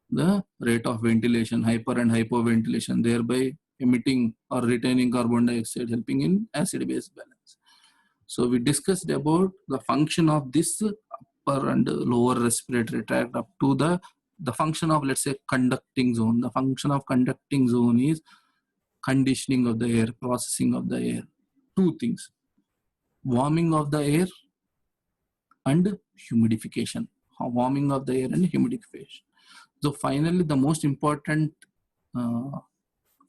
the rate of ventilation, hyper and hypoventilation, thereby emitting or retaining carbon dioxide, helping in acid-base balance. So we discussed about the function of this upper and lower respiratory tract up to the function of, let's say, conducting zone. The function of conducting zone is conditioning of the air, processing of the air. Two things: warming of the air and humidification. Warming of the air and humidification. So finally, the most important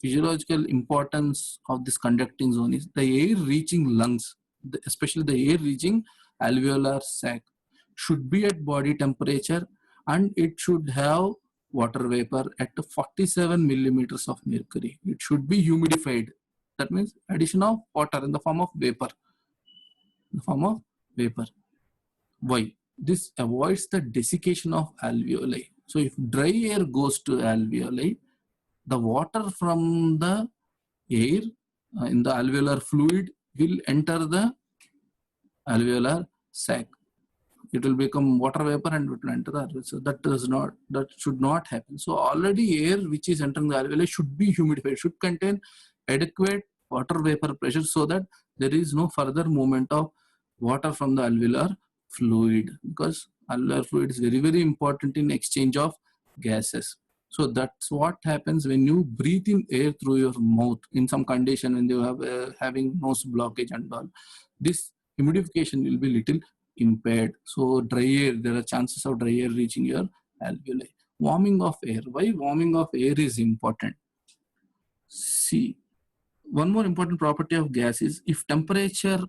physiological importance of this conducting zone is the air reaching lungs, especially the air reaching alveolar sac, should be at body temperature, and it should have water vapor at 47 millimeters of mercury. It should be humidified. That means addition of water in the form of vapor. Why? This avoids the desiccation of alveoli. So if dry air goes to alveoli, the water from the air in the alveolar fluid will enter the alveolar sac. It will become water vapor and it will enter the alveoli. So that should not happen. So already air which is entering the alveoli should be humidified, should contain adequate water vapor pressure, so that there is no further movement of water from the alveolar fluid, because alveolar fluid is very, very important in exchange of gases. So that's what happens when you breathe in air through your mouth in some condition, when you have having nose blockage and all. This humidification will be little impaired. So dry air, there are chances of dry air reaching your alveoli. Warming of air. Why warming of air is important? See, one more important property of gas is, if temperature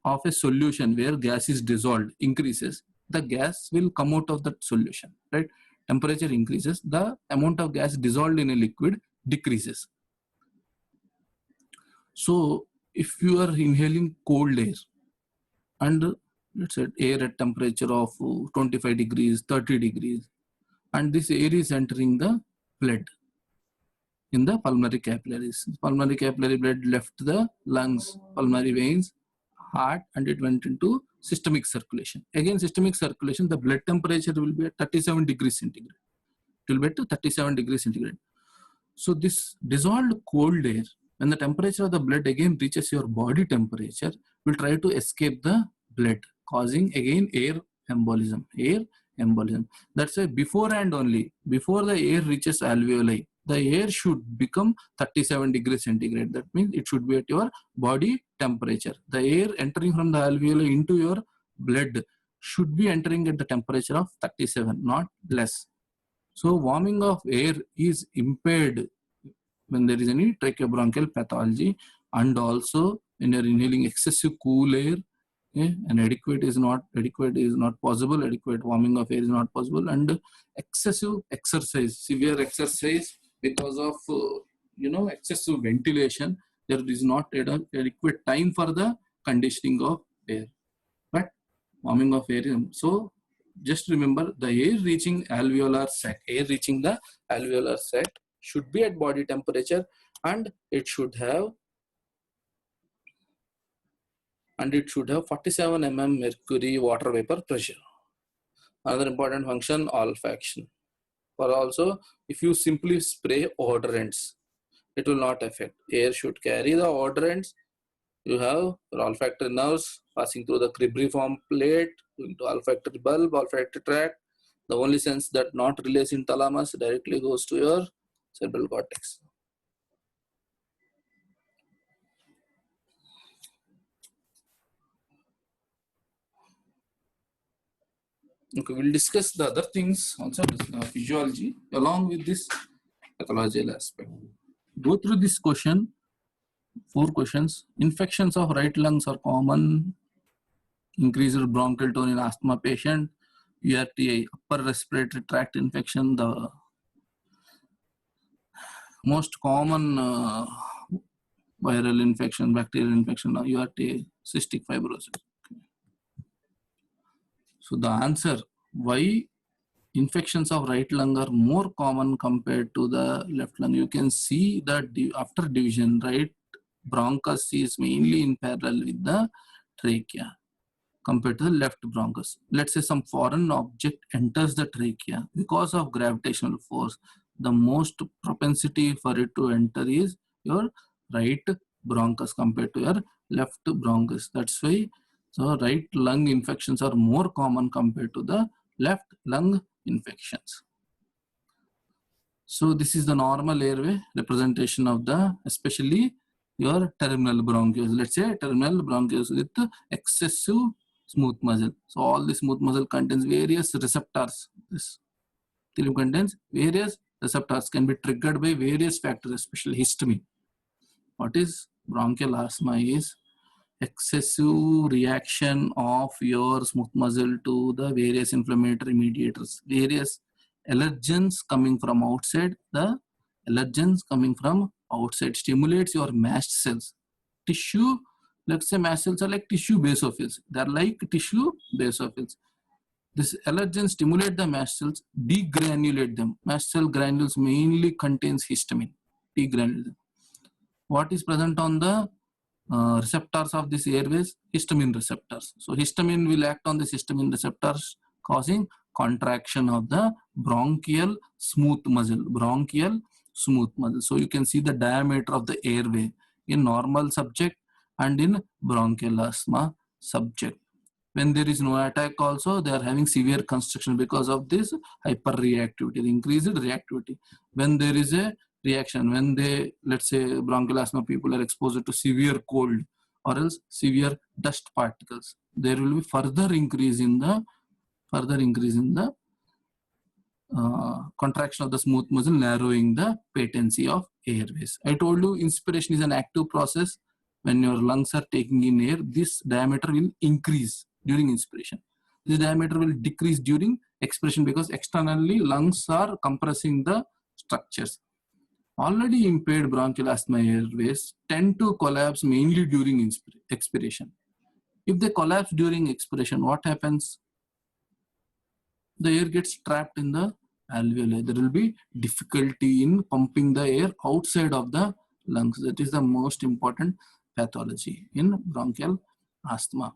of a solution where gas is dissolved increases, the gas will come out of that solution, right? Temperature increases, the amount of gas dissolved in a liquid decreases. So if you are inhaling cold air, and let's say air at temperature of 25 degrees, 30 degrees, and this air is entering the blood in the pulmonary capillaries. Pulmonary capillary blood left the lungs, pulmonary veins, heart, and it went into systemic circulation. Again, systemic circulation, the blood temperature will be at 37 degrees centigrade. It will be at 37 degrees centigrade. So this dissolved cold air, when the temperature of the blood again reaches your body temperature, will try to escape the blood, causing again air embolism. That's why beforehand only, before the air reaches alveoli, the air should become 37 degrees centigrade. That means it should be at your body temperature. The air entering from the alveoli into your blood should be entering at the temperature of 37, not less. So warming of air is impaired when there is any tracheobronchial pathology, and also when you are inhaling excessive cool air, and adequate is not possible. Adequate warming of air is not possible, and excessive exercise, severe exercise, because of excessive ventilation, there is not adequate time for the conditioning of air. But warming of air, so just remember, the air reaching alveolar sac should be at body temperature, and it should have 47 mm mercury water vapor pressure. Another important function, olfaction. Or also, if you simply spray odorants, it will not affect. Air should carry the odorants. You have olfactory nerves passing through the cribriform plate. going to olfactory bulb, olfactory tract. The only sense that not released in thalamus directly goes to your cerebral cortex. Okay, we'll discuss the other things also, physiology along with this pathological aspect. Go through this question, 4 questions. Infections of right lungs are common. Increased bronchial tone in asthma patient. URTI, upper respiratory tract infection, the most common viral infection, bacterial infection, URTI, cystic fibrosis. So the answer, why infections of right lung are more common compared to the left lung. You can see that after division, right bronchus is mainly in parallel with the trachea compared to the left bronchus. Let's say some foreign object enters the trachea because of gravitational force. The most propensity for it to enter is your right bronchus compared to your left bronchus. That's why so right lung infections are more common compared to the left lung infections. So this is the normal airway representation of the, especially your terminal bronchioles. Let's say terminal bronchioles with excessive smooth muscle. So all the smooth muscle contains various receptors. This thalamic contains various receptors, can be triggered by various factors, especially histamine. What is bronchial asthma is excessive reaction of your smooth muscle to the various inflammatory mediators, various allergens coming from outside. The allergens coming from outside stimulates your mast cells. Tissue, let's say mast cells are like tissue basophils. They're like tissue basophils. This allergen stimulate the mast cells, degranulate them. Mast cell granules mainly contains histamine, degranulate them. What is present on the receptors of this airways? Histamine receptors. So histamine will act on the histamine receptors, causing contraction of the bronchial smooth muscle. Bronchial smooth muscle. So you can see the diameter of the airway in normal subject and in bronchial asthma subject. When there is no attack also, they are having severe constriction because of this hyperreactivity, increased reactivity. When there is a reaction, when they, let's say bronchial asthma people are exposed to severe cold or else severe dust particles, there will be further increase in the contraction of the smooth muscle, narrowing the patency of airways. I told you inspiration is an active process. When your lungs are taking in air, this diameter will increase during inspiration. This diameter will decrease during expiration because externally lungs are compressing the structures. Already impaired bronchial asthma airways tend to collapse mainly during expiration. If they collapse during expiration, what happens? The air gets trapped in the alveoli. There will be difficulty in pumping the air outside of the lungs. That is the most important pathology in bronchial asthma.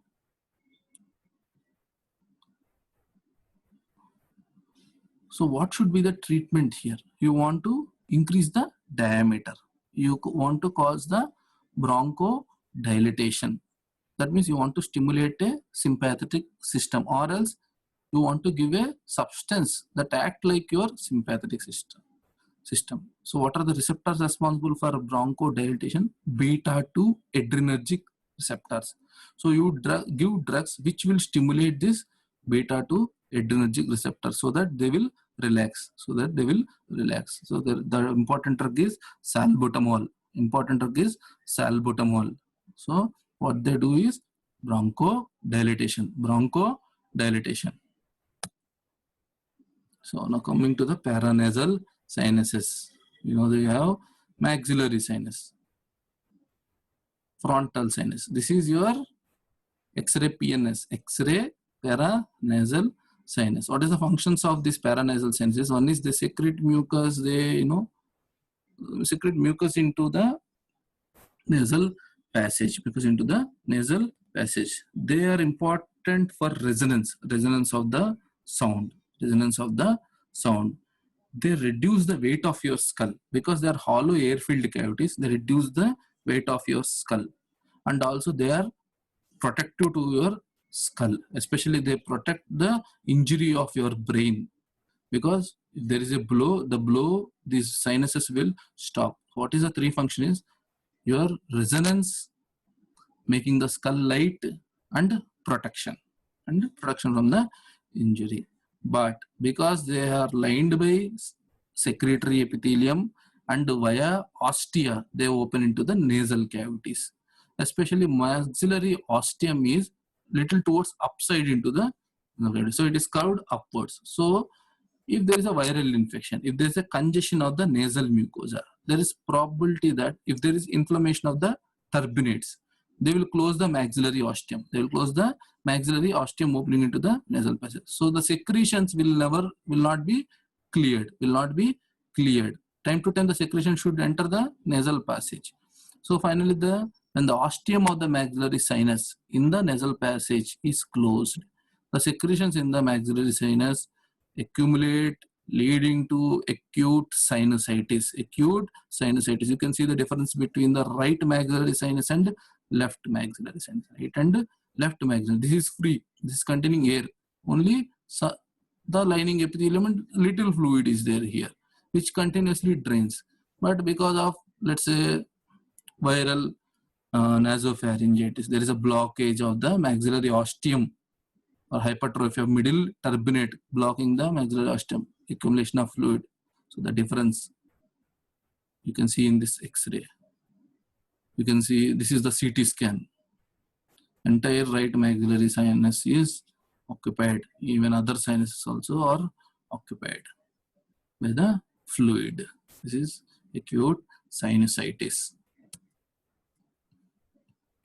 So what should be the treatment here? You want to increase the diameter. You want to cause the bronchodilation. That means you want to stimulate a sympathetic system, or else you want to give a substance that act like your sympathetic system. So what are the receptors responsible for bronchodilation? Beta-2 adrenergic receptors. So you give drugs which will stimulate this beta-2 adrenergic receptors so that they will relax. So the important drug is salbutamol. So what they do is bronchodilation. So now coming to the paranasal sinuses. You know, they have maxillary sinus, frontal sinus. This is your X-ray PNS, X-ray paranasal sinus. What is the functions of this paranasal sinuses? One is they secrete mucus. They, secrete mucus into the nasal passage. They are important for resonance of the sound. They reduce the weight of your skull because they are hollow air-filled cavities. They reduce the weight of your skull, and also they are protective to your skull. Especially they protect the injury of your brain, because if there is a blow, these sinuses will stop. What is the three function is your resonance, making the skull light, and protection from the injury. But because they are lined by secretory epithelium and via ostia, they open into the nasal cavities. Especially maxillary ostium is little towards upside into the cavity, so it is curved upwards. So if there is a viral infection, if there is a congestion of the nasal mucosa, there is probability that if there is inflammation of the turbinates, they will close the maxillary ostium. They will close the maxillary ostium opening into the nasal passage. So the secretions will not be cleared. Time to time the secretion should enter the nasal passage. So finally, when the ostium of the maxillary sinus in the nasal passage is closed, the secretions in the maxillary sinus accumulate, leading to acute sinusitis. You can see the difference between the right maxillary sinus and left maxillary sinus. Right and left maxillary. This is free. This is containing air. Only the lining epithelium and little fluid is there here, which continuously drains. But because of, let's say, viral nasopharyngitis, there is a blockage of the maxillary ostium or hypertrophy of middle turbinate blocking the maxillary ostium, accumulation of fluid. So the difference you can see in this X-ray. You can see this is the CT scan. Entire right maxillary sinus is occupied. Even other sinuses also are occupied by the fluid. This is acute sinusitis.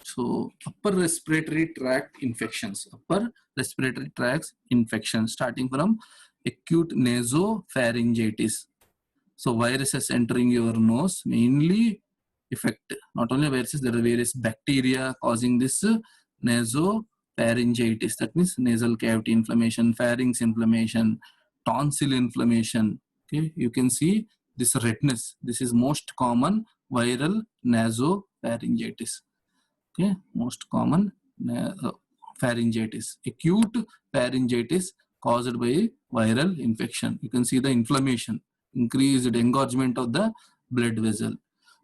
So upper respiratory tract infections, starting from acute nasopharyngitis. So viruses entering your nose mainly affect, not only viruses, there are various bacteria causing this nasopharyngitis. That means nasal cavity inflammation, pharynx inflammation, tonsil inflammation. Okay, you can see this redness. This is most common viral nasopharyngitis. Okay, most common pharyngitis, acute pharyngitis caused by viral infection. You can see the inflammation, increased engorgement of the blood vessel.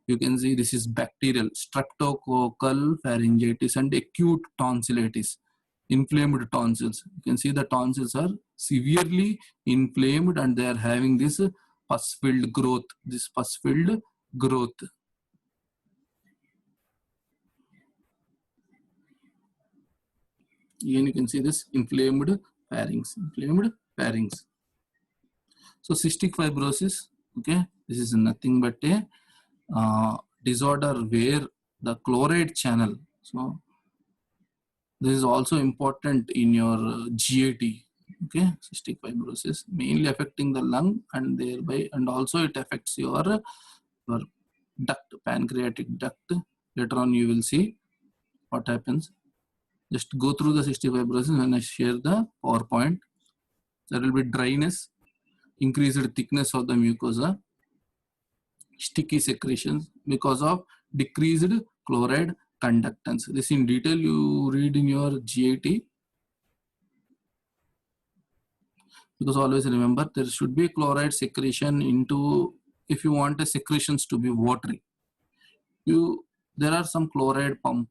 You can see this is bacterial, streptococcal pharyngitis and acute tonsillitis, inflamed tonsils. You can see the tonsils are severely inflamed and they are having this pus-filled growth. Again, you can see this inflamed pharynx. So cystic fibrosis, okay, this is nothing but a disorder where the chloride channel. So this is also important in your GAT. Okay, cystic fibrosis mainly affecting the lung and thereby, and also it affects your duct, pancreatic duct. Later on you will see what happens. Just go through the cystic fibrosis when I share the PowerPoint. There will be dryness, increased thickness of the mucosa, sticky secretions because of decreased chloride conductance. This in detail you read in your GAT. Because always remember there should be chloride secretion into, if you want the secretions to be watery. There are some chloride pump,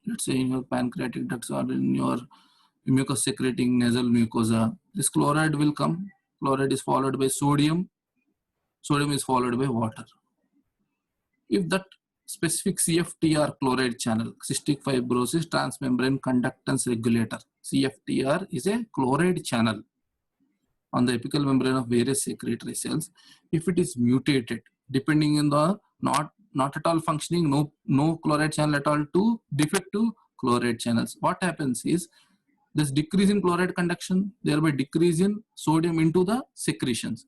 let's say in your pancreatic ducts or in your mucus secreting nasal mucosa. This chloride will come. Chloride is followed by sodium. Sodium is followed by water. If that specific CFTR chloride channel, cystic fibrosis transmembrane conductance regulator, CFTR is a chloride channel on the apical membrane of various secretory cells. If it is mutated, depending on the not at all functioning, no chloride channel at all, to defective chloride channels, what happens is this decrease in chloride conduction, thereby decrease in sodium into the secretions.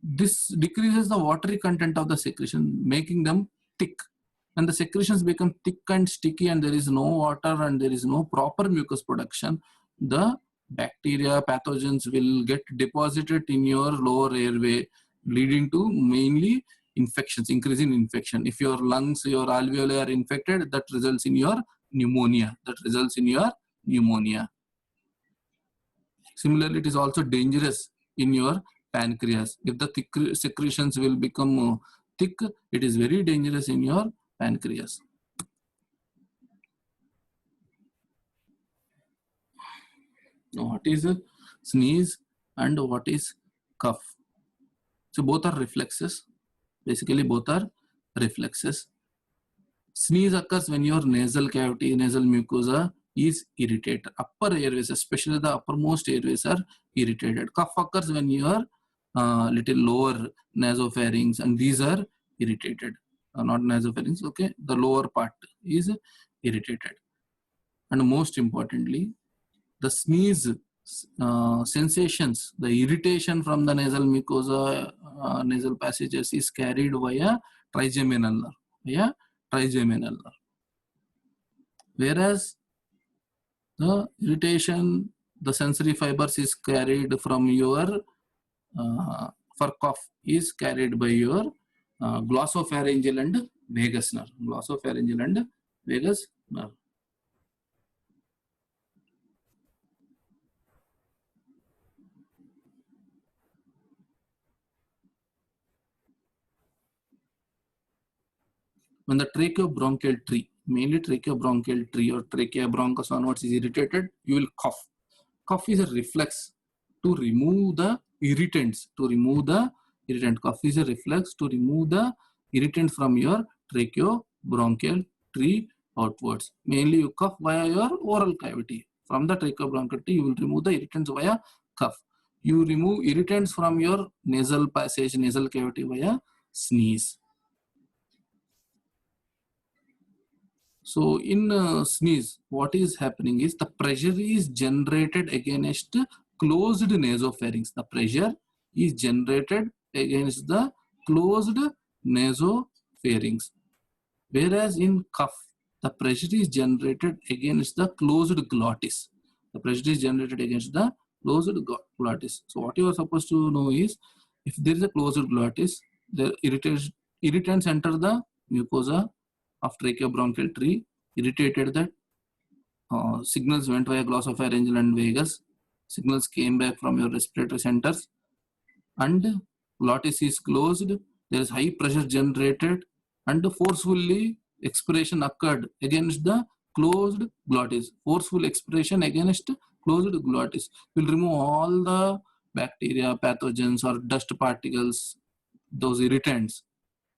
This decreases the watery content of the secretion, making them thick. When the secretions become thick and sticky and there is no water and there is no proper mucus production, the bacteria, pathogens will get deposited in your lower airway, leading to mainly infections, increase in infection. If your lungs, your alveoli are infected, that results in your pneumonia, that results in your pneumonia. Similarly, it is also dangerous in your pancreas. If the secretions will become thick, it is very dangerous in your pancreas. Now, what is a sneeze and what is cough? So both are reflexes. Basically, both are reflexes. Sneeze occurs when your nasal cavity, nasal mucosa is irritated. Upper airways, especially the uppermost airways, are irritated. Cough occurs when your little lower nasopharynx, and these are irritated. Not nasopharynx, okay? The lower part is irritated. And most importantly, the sneeze sensations, the irritation from the nasal mucosa, nasal passages is carried via trigeminal nerve. Yeah, trigeminal nerve. Whereas the irritation, the sensory fibers is carried from your, for cough, is carried by your glossopharyngeal and vagus nerve. Glossopharyngeal and vagus nerve. When the tracheobronchial tree, mainly tracheobronchial tree or trachea bronchus onwards, is irritated, you will cough. Cough is a reflex to remove the irritants, Cough is a reflex to remove the irritants from your tracheobronchial tree outwards. Mainly you cough via your oral cavity. From the tracheobronchial tree, you will remove the irritants via cough. You remove irritants from your nasal passage, nasal cavity via sneeze. So in sneeze, what is happening is the pressure is generated against closed nasopharynx. The pressure is generated against the closed nasopharynx. Whereas in cough, the pressure is generated against the closed glottis. The pressure is generated against the closed glottis. So what you are supposed to know is, if there is a closed glottis, the irritants enter the mucosa of tracheobronchial tree, irritated that, signals went via glossopharyngeal and vagus, signals came back from your respiratory centers, and glottis is closed, there is high pressure generated, and forcefully expiration occurred against the closed glottis. Forceful expiration against closed glottis will remove all the bacteria, pathogens, or dust particles, those irritants,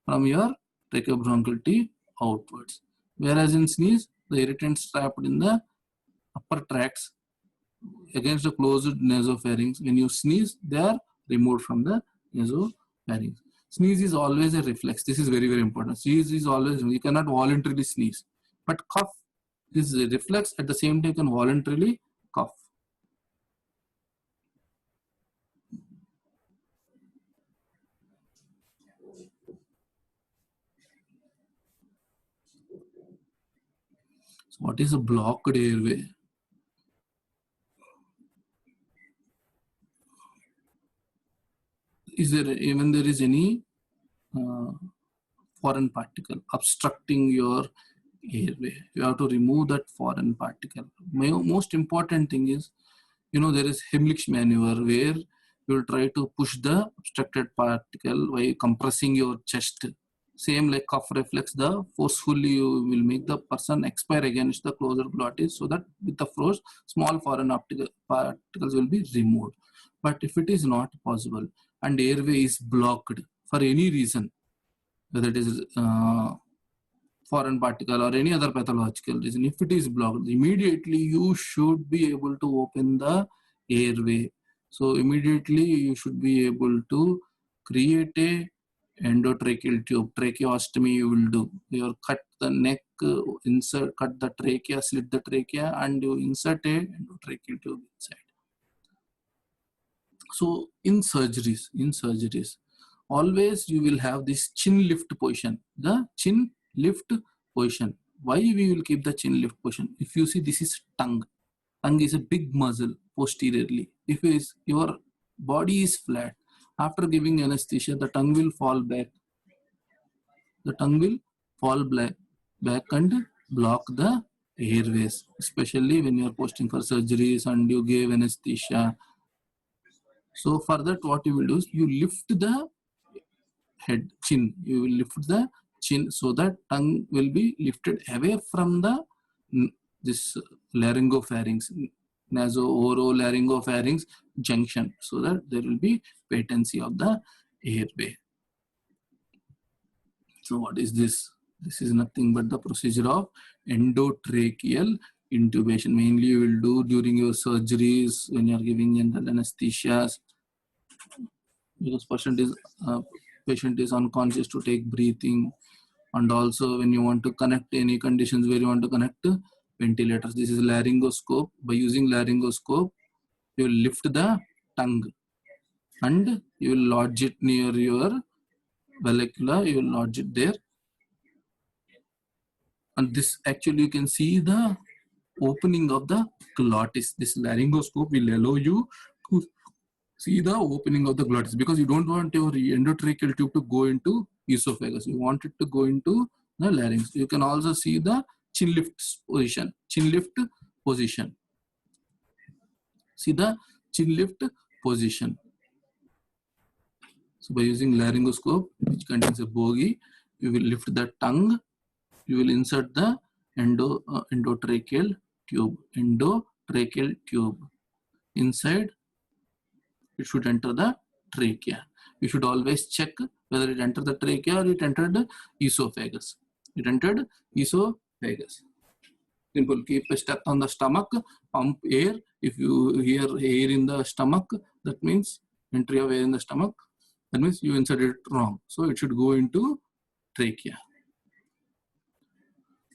from your tracheobronchial tree outwards. Whereas in sneeze, the irritants trapped in the upper tracts against the closed nasopharynx. When you sneeze, they are removed from the nasopharynx. Sneeze is always a reflex. This is very, very important. Sneeze is always, you cannot voluntarily sneeze. But cough is a reflex. At the same time, you can voluntarily cough. So what is a blocked airway? Is there, even there is any foreign particle obstructing your airway, you have to remove that foreign particle. Most important thing is, there is Heimlich maneuver where you will try to push the obstructed particle by compressing your chest. Same like cough reflex, the forcefully you will make the person expire against the closed glottis, so that with the force, small foreign particles will be removed. But if it is not possible and airway is blocked for any reason, whether it is foreign particle or any other pathological reason, if it is blocked, immediately you should be able to open the airway. So immediately you should be able to create a endotracheal tube. Tracheostomy you will do. You cut the neck, cut the trachea, slit the trachea, and you insert a endotracheal tube inside. So in surgeries, always you will have this chin lift position, the chin lift position. Why we will keep the chin lift position? If you see, this is tongue. Tongue is a big muscle posteriorly. If your body is flat, after giving anesthesia, the tongue will fall back. The tongue will fall back and block the airways, especially when you are posting for surgeries and you give anesthesia. So for that, what you will do is you lift the head, chin. You will lift the chin so that tongue will be lifted away from the this laryngopharynx, naso-oropharynx junction, so that there will be patency of the airway. So what is this? This is nothing but the procedure of endotracheal intubation. Mainly you will do during your surgeries when you are giving general anesthesia, because patient is unconscious to take breathing, and also when you want to connect any conditions where you want to connect ventilators. This is laryngoscope. By using laryngoscope, you will lift the tongue and you will lodge it near your vallecula. You will lodge it there. And this actually you can see the opening of the glottis. This laryngoscope will allow you to see the opening of the glottis, because you don't want your endotracheal tube to go into esophagus. You want it to go into the larynx. You can also see the chin lift position. Chin lift position. See the chin lift position. So by using laryngoscope, which contains a bogey, you will lift the tongue. You will insert the endotracheal tube. Endotracheal tube. Inside, it should enter the trachea. You should always check whether it entered the trachea or it entered the esophagus. It entered esophagus. Simple. Keep a step on the stomach, pump air. If you hear air in the stomach, that means entry of air in the stomach. That means you inserted it wrong. So it should go into trachea.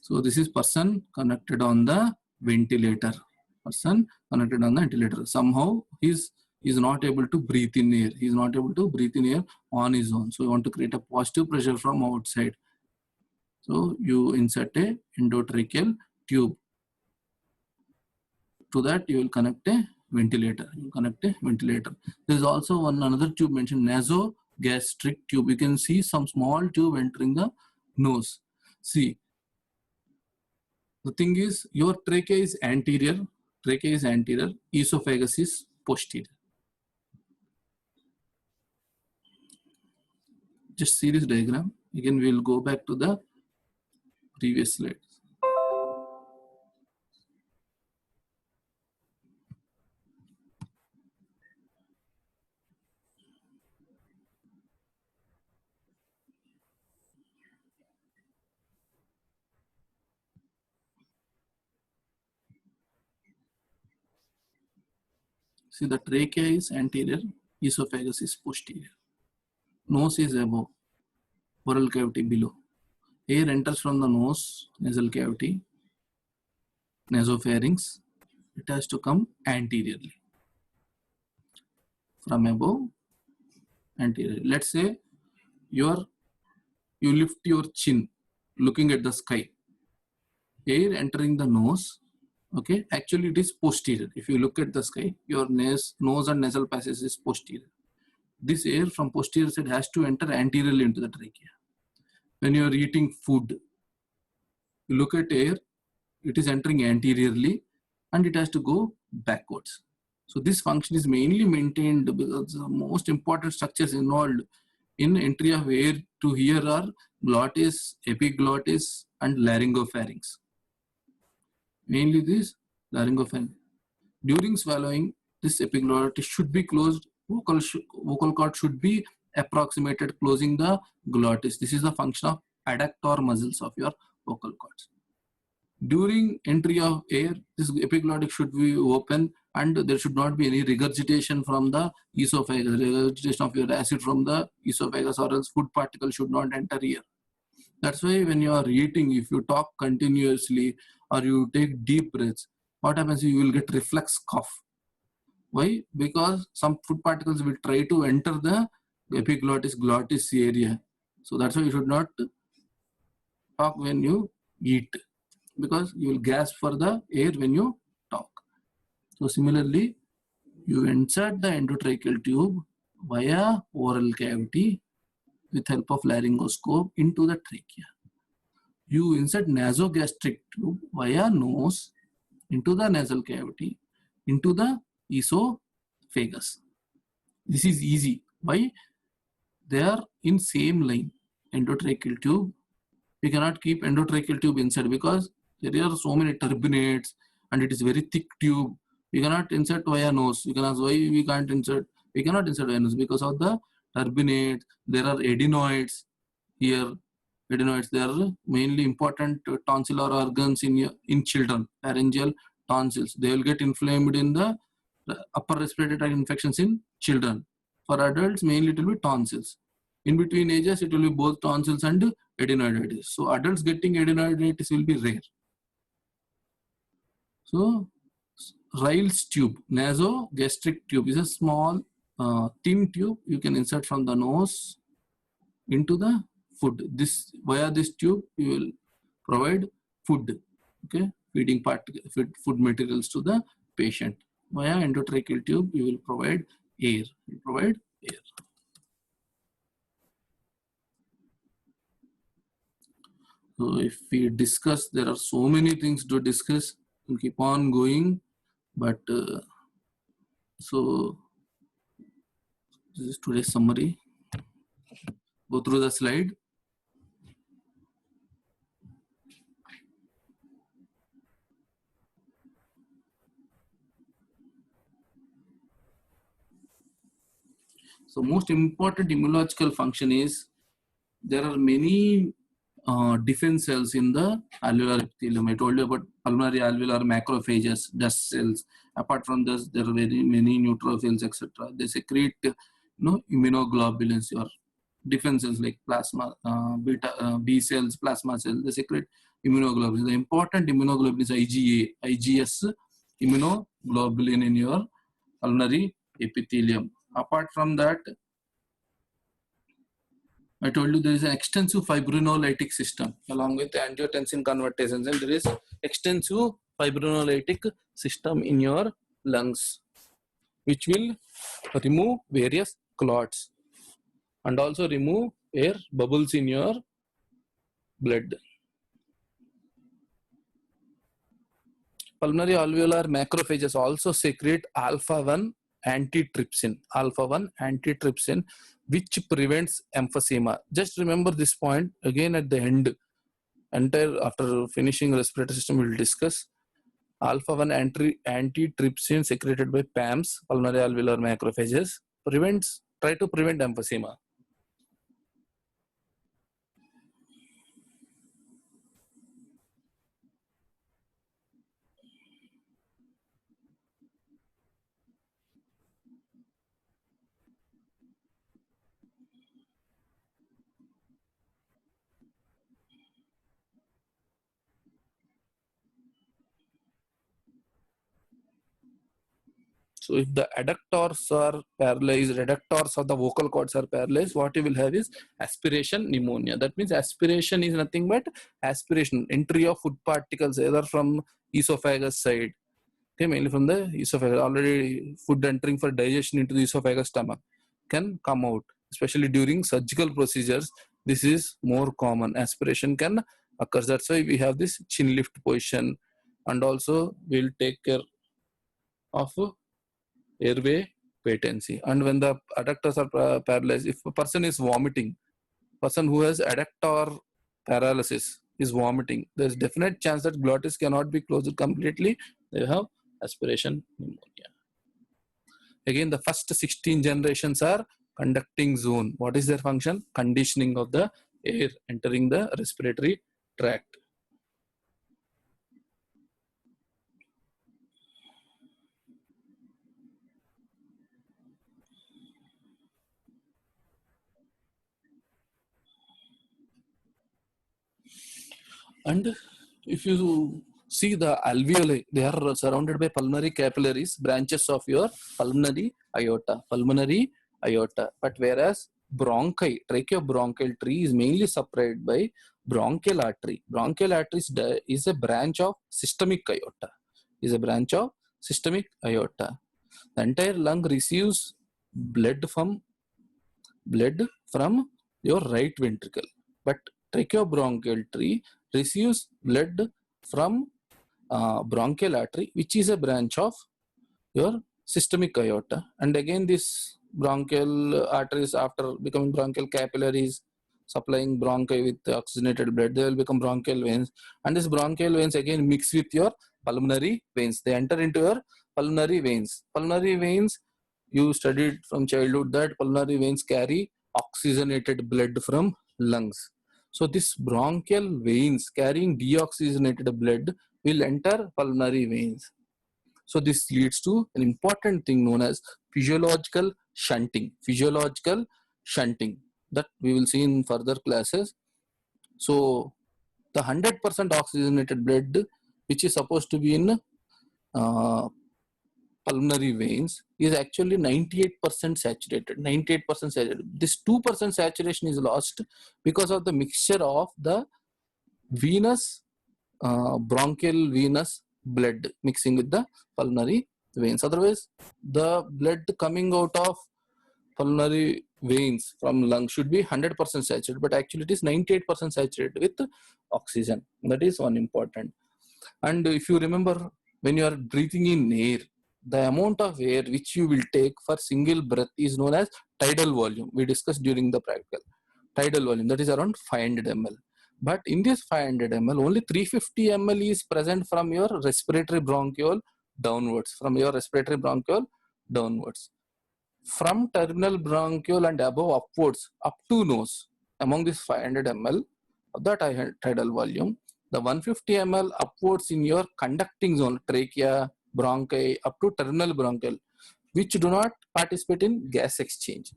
So this is person connected on the ventilator. Person connected on the ventilator. Somehow he is not able to breathe in air. He is not able to breathe in air on his own. So you want to create a positive pressure from outside. So you insert a endotracheal tube. To that you will connect a ventilator. You connect a ventilator. There is also another tube mentioned, nasogastric tube. You can see some small tube entering the nose. See, the thing is, your trachea is anterior. Trachea is anterior. Esophagus is posterior. Just see this diagram. Again, we will go back to the previous slide. See, the trachea is anterior, esophagus is posterior. Nose is above, oral cavity below. Air enters from the nose, nasal cavity, nasopharynx. It has to come anteriorly. From above, anterior. Let's say you lift your chin, looking at the sky. Air entering the nose. Okay, actually it is posterior. If you look at the sky, your nose and nasal passage is posterior. This air from posterior side has to enter anteriorly into the trachea. When you are eating food, you look at air, it is entering anteriorly and it has to go backwards. So this function is mainly maintained because the most important structures involved in entry of air to here are glottis, epiglottis and laryngopharynx. Mainly this laryngopharynx. During swallowing, this epiglottis should be closed. Vocal cord should be approximated, closing the glottis. This is the function of adductor muscles of your vocal cords. During entry of air, this epiglottis should be open and there should not be any regurgitation from the esophagus, regurgitation of your acid from the esophagus, or else food particles should not enter here. That's why when you are eating, if you talk continuously or you take deep breaths, what happens is you will get reflex cough. Why? Because some food particles will try to enter the epiglottis, glottis area. So that's why you should not talk when you eat, because you will gasp for the air when you talk. So similarly, you insert the endotracheal tube via oral cavity with help of laryngoscope into the trachea. you insert nasogastric tube via nose into the nasal cavity into the esophagus. This is easy. Why? They are in same line. Endotracheal tube, we cannot keep endotracheal tube inside because there are so many turbinates and it is very thick tube. We cannot insert via nose. You can ask why we can't insert. We cannot insert via nose because of the turbinates. There are adenoids here. Adenoids, they are mainly important tonsillar organs in children. Pharyngeal tonsils, they will get inflamed in the upper respiratory tract infections in children. For adults, mainly it will be tonsils. In between ages, it will be both tonsils and adenoiditis. So adults getting adenoiditis will be rare. So Ryle's tube, nasogastric tube, is a small thin tube you can insert from the nose into the food. This via this tube you will provide food, okay, feeding food materials to the patient. Via endotracheal tube you will provide air. So if we discuss, there are so many things to discuss. We'll keep on going, but so this is today's summary. Go through the slide. So most important immunological function is there are many defense cells in the alveolar epithelium. I told you about pulmonary alveolar macrophages, dust cells. Apart from this, there are very many neutrophils, etc. They secrete, immunoglobulins, or defense cells like plasma, B cells, plasma cells. They secrete immunoglobulins. The important immunoglobulin is IgA, IgS immunoglobulin in your pulmonary epithelium. Apart from that, I told you there is an extensive fibrinolytic system along with angiotensin convertations, and there is extensive fibrinolytic system in your lungs, which will remove various clots and also remove air bubbles in your blood. Pulmonary alveolar macrophages also secrete alpha-1 antitrypsin, which prevents emphysema. Just remember this point again at the end. After finishing respiratory system, we will discuss. Alpha-1 antitrypsin secreted by PAMs, pulmonary alveolar macrophages, try to prevent emphysema. So if the adductors are paralyzed, reductors of the vocal cords are paralyzed, what you will have is aspiration pneumonia. That means aspiration is nothing but aspiration, entry of food particles either from esophagus side, okay, mainly from the esophagus. Already food entering for digestion into the esophagus stomach can come out, especially during surgical procedures. This is more common. Aspiration can occur. That's why we have this chin lift position, and also we'll take care of airway patency. And when the adductors are paralyzed, if a person is vomiting, person who has adductor paralysis is vomiting, there's definite chance that glottis cannot be closed completely. They have aspiration pneumonia. Again, the first 16 generations are conducting zone. What is their function? Conditioning of the air entering the respiratory tract. And if you see the alveoli, they are surrounded by pulmonary capillaries, branches of your pulmonary aorta. But whereas tracheobronchial tree is mainly separated by bronchial artery. Bronchial artery is a branch of systemic aorta. The entire lung receives blood from your right ventricle. But tracheobronchial tree receives blood from bronchial artery, which is a branch of your systemic aorta. And again, this bronchial arteries, after becoming bronchial capillaries, supplying bronchi with oxygenated blood, they will become bronchial veins. And this bronchial veins again mix with your pulmonary veins. They enter into your pulmonary veins. Pulmonary veins, you studied from childhood that pulmonary veins carry oxygenated blood from lungs. So this bronchial veins carrying deoxygenated blood will enter pulmonary veins. So this leads to an important thing known as physiological shunting. Physiological shunting that we will see in further classes. So the 100% oxygenated blood, which is supposed to be in pulmonary veins, is actually 98% saturated. 98% saturated. This 2% saturation is lost because of the mixture of the venous, bronchial venous blood mixing with the pulmonary veins. Otherwise, the blood coming out of pulmonary veins from lung should be 100% saturated, but actually it is 98% saturated with oxygen. That is one important. And if you remember, when you are breathing in air, the amount of air which you will take for single breath is known as tidal volume. We discussed during the practical. Tidal volume, that is around 500 ml. But in this 500 ml, only 350 ml is present from your respiratory bronchiole downwards. From your respiratory bronchiole downwards. From terminal bronchiole and above upwards, up to nose, among this 500 ml of that tidal volume, the 150 ml upwards in your conducting zone, trachea, bronchi, up to terminal bronchiole, which do not participate in gas exchange.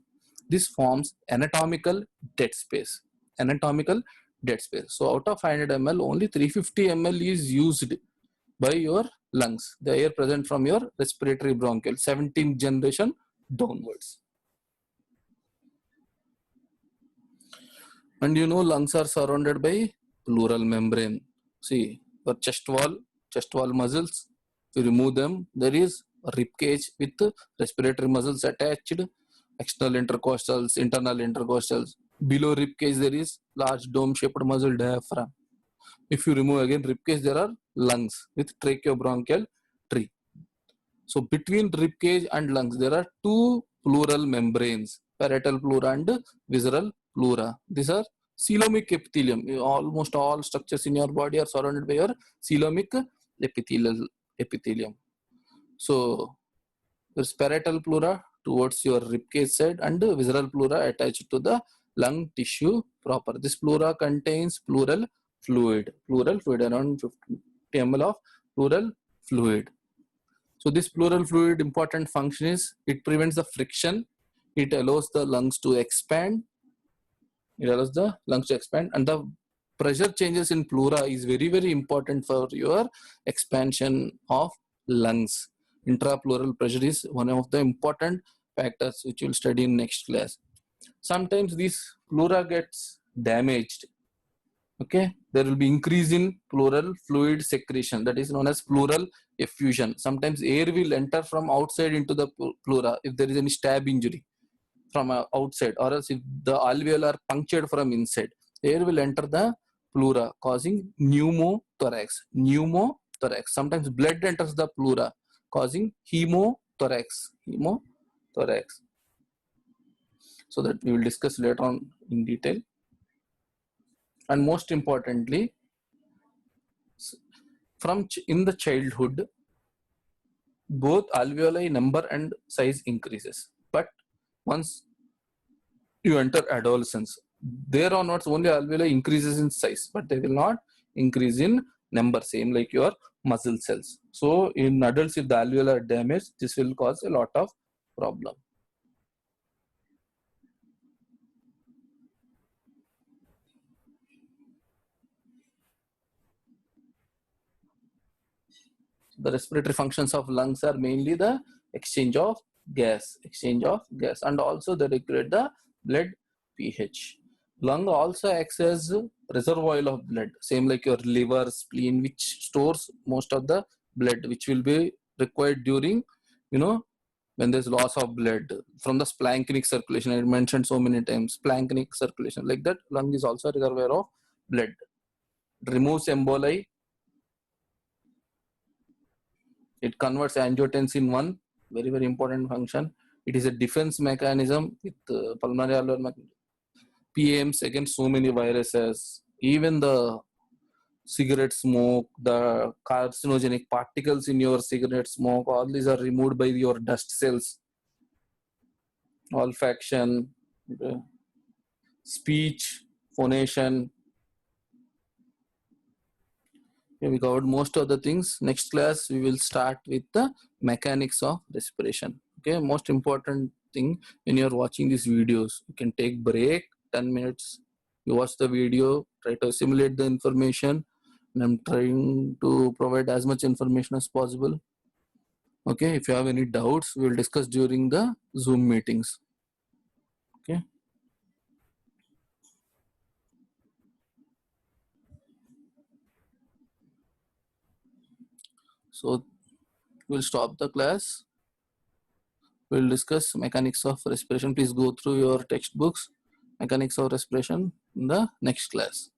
This forms anatomical dead space. Anatomical dead space. So out of 500 ml, only 350 ml is used by your lungs, the air present from your respiratory bronchiole, 17th generation downwards. And you know, lungs are surrounded by pleural membrane. See, your chest wall muscles, you remove them, there is a rib cage with respiratory muscles attached, external intercostals, internal intercostals. Below rib cage, there is large dome-shaped muscle diaphragm. If you remove again rib cage, there are lungs with tracheobronchial tree. So between rib cage and lungs, there are two pleural membranes, parietal pleura and visceral pleura. These are coelomic epithelium. Almost all structures in your body are surrounded by your coelomic epithelium. So there's parietal pleura towards your ribcage side and visceral pleura attached to the lung tissue proper. This pleura contains pleural fluid around 50 ml of pleural fluid. So this pleural fluid important function is it prevents the friction, it allows the lungs to expand, and the pressure changes in pleura is very, very important for your expansion of lungs. Intrapleural pressure is one of the important factors which you'll study in next class. Sometimes this pleura gets damaged. Okay, there will be increase in pleural fluid secretion, that is known as pleural effusion. Sometimes air will enter from outside into the pleura if there is any stab injury from outside, or else if the alveoli are punctured from inside, air will enter the pleura causing pneumothorax. Sometimes blood enters the pleura causing hemothorax. So that we will discuss later on in detail. And most importantly, in the childhood, both alveoli number and size increases. But once you enter adolescence, there onwards only alveoli increases in size, but they will not increase in number, same like your muscle cells. So in adults, if the alveoli are damaged, this will cause a lot of problem. The respiratory functions of lungs are mainly the exchange of gas, and also they regulate the blood pH. Lung also acts as reservoir of blood, same like your liver, spleen, which stores most of the blood which will be required during, when there's loss of blood from the splanchnic circulation. I mentioned so many times, splanchnic circulation, like that lung is also a reservoir of blood. It removes emboli. It converts angiotensin 1, very, very important function. It is a defense mechanism with pulmonary alveolar mechanism. PAMs against so many viruses, even the cigarette smoke, the carcinogenic particles in your cigarette smoke, all these are removed by your dust cells. Olfaction, speech, phonation. Okay, we covered most of the things. Next class, we will start with the mechanics of respiration. Okay, most important thing when you're watching these videos, you can take break 10 minutes. You watch the video, try to assimilate the information, and I'm trying to provide as much information as possible. Okay, if you have any doubts, we will discuss during the Zoom meetings. Okay. So we'll stop the class. We'll discuss mechanics of respiration. Please go through your textbooks, mechanics of respiration in the next class.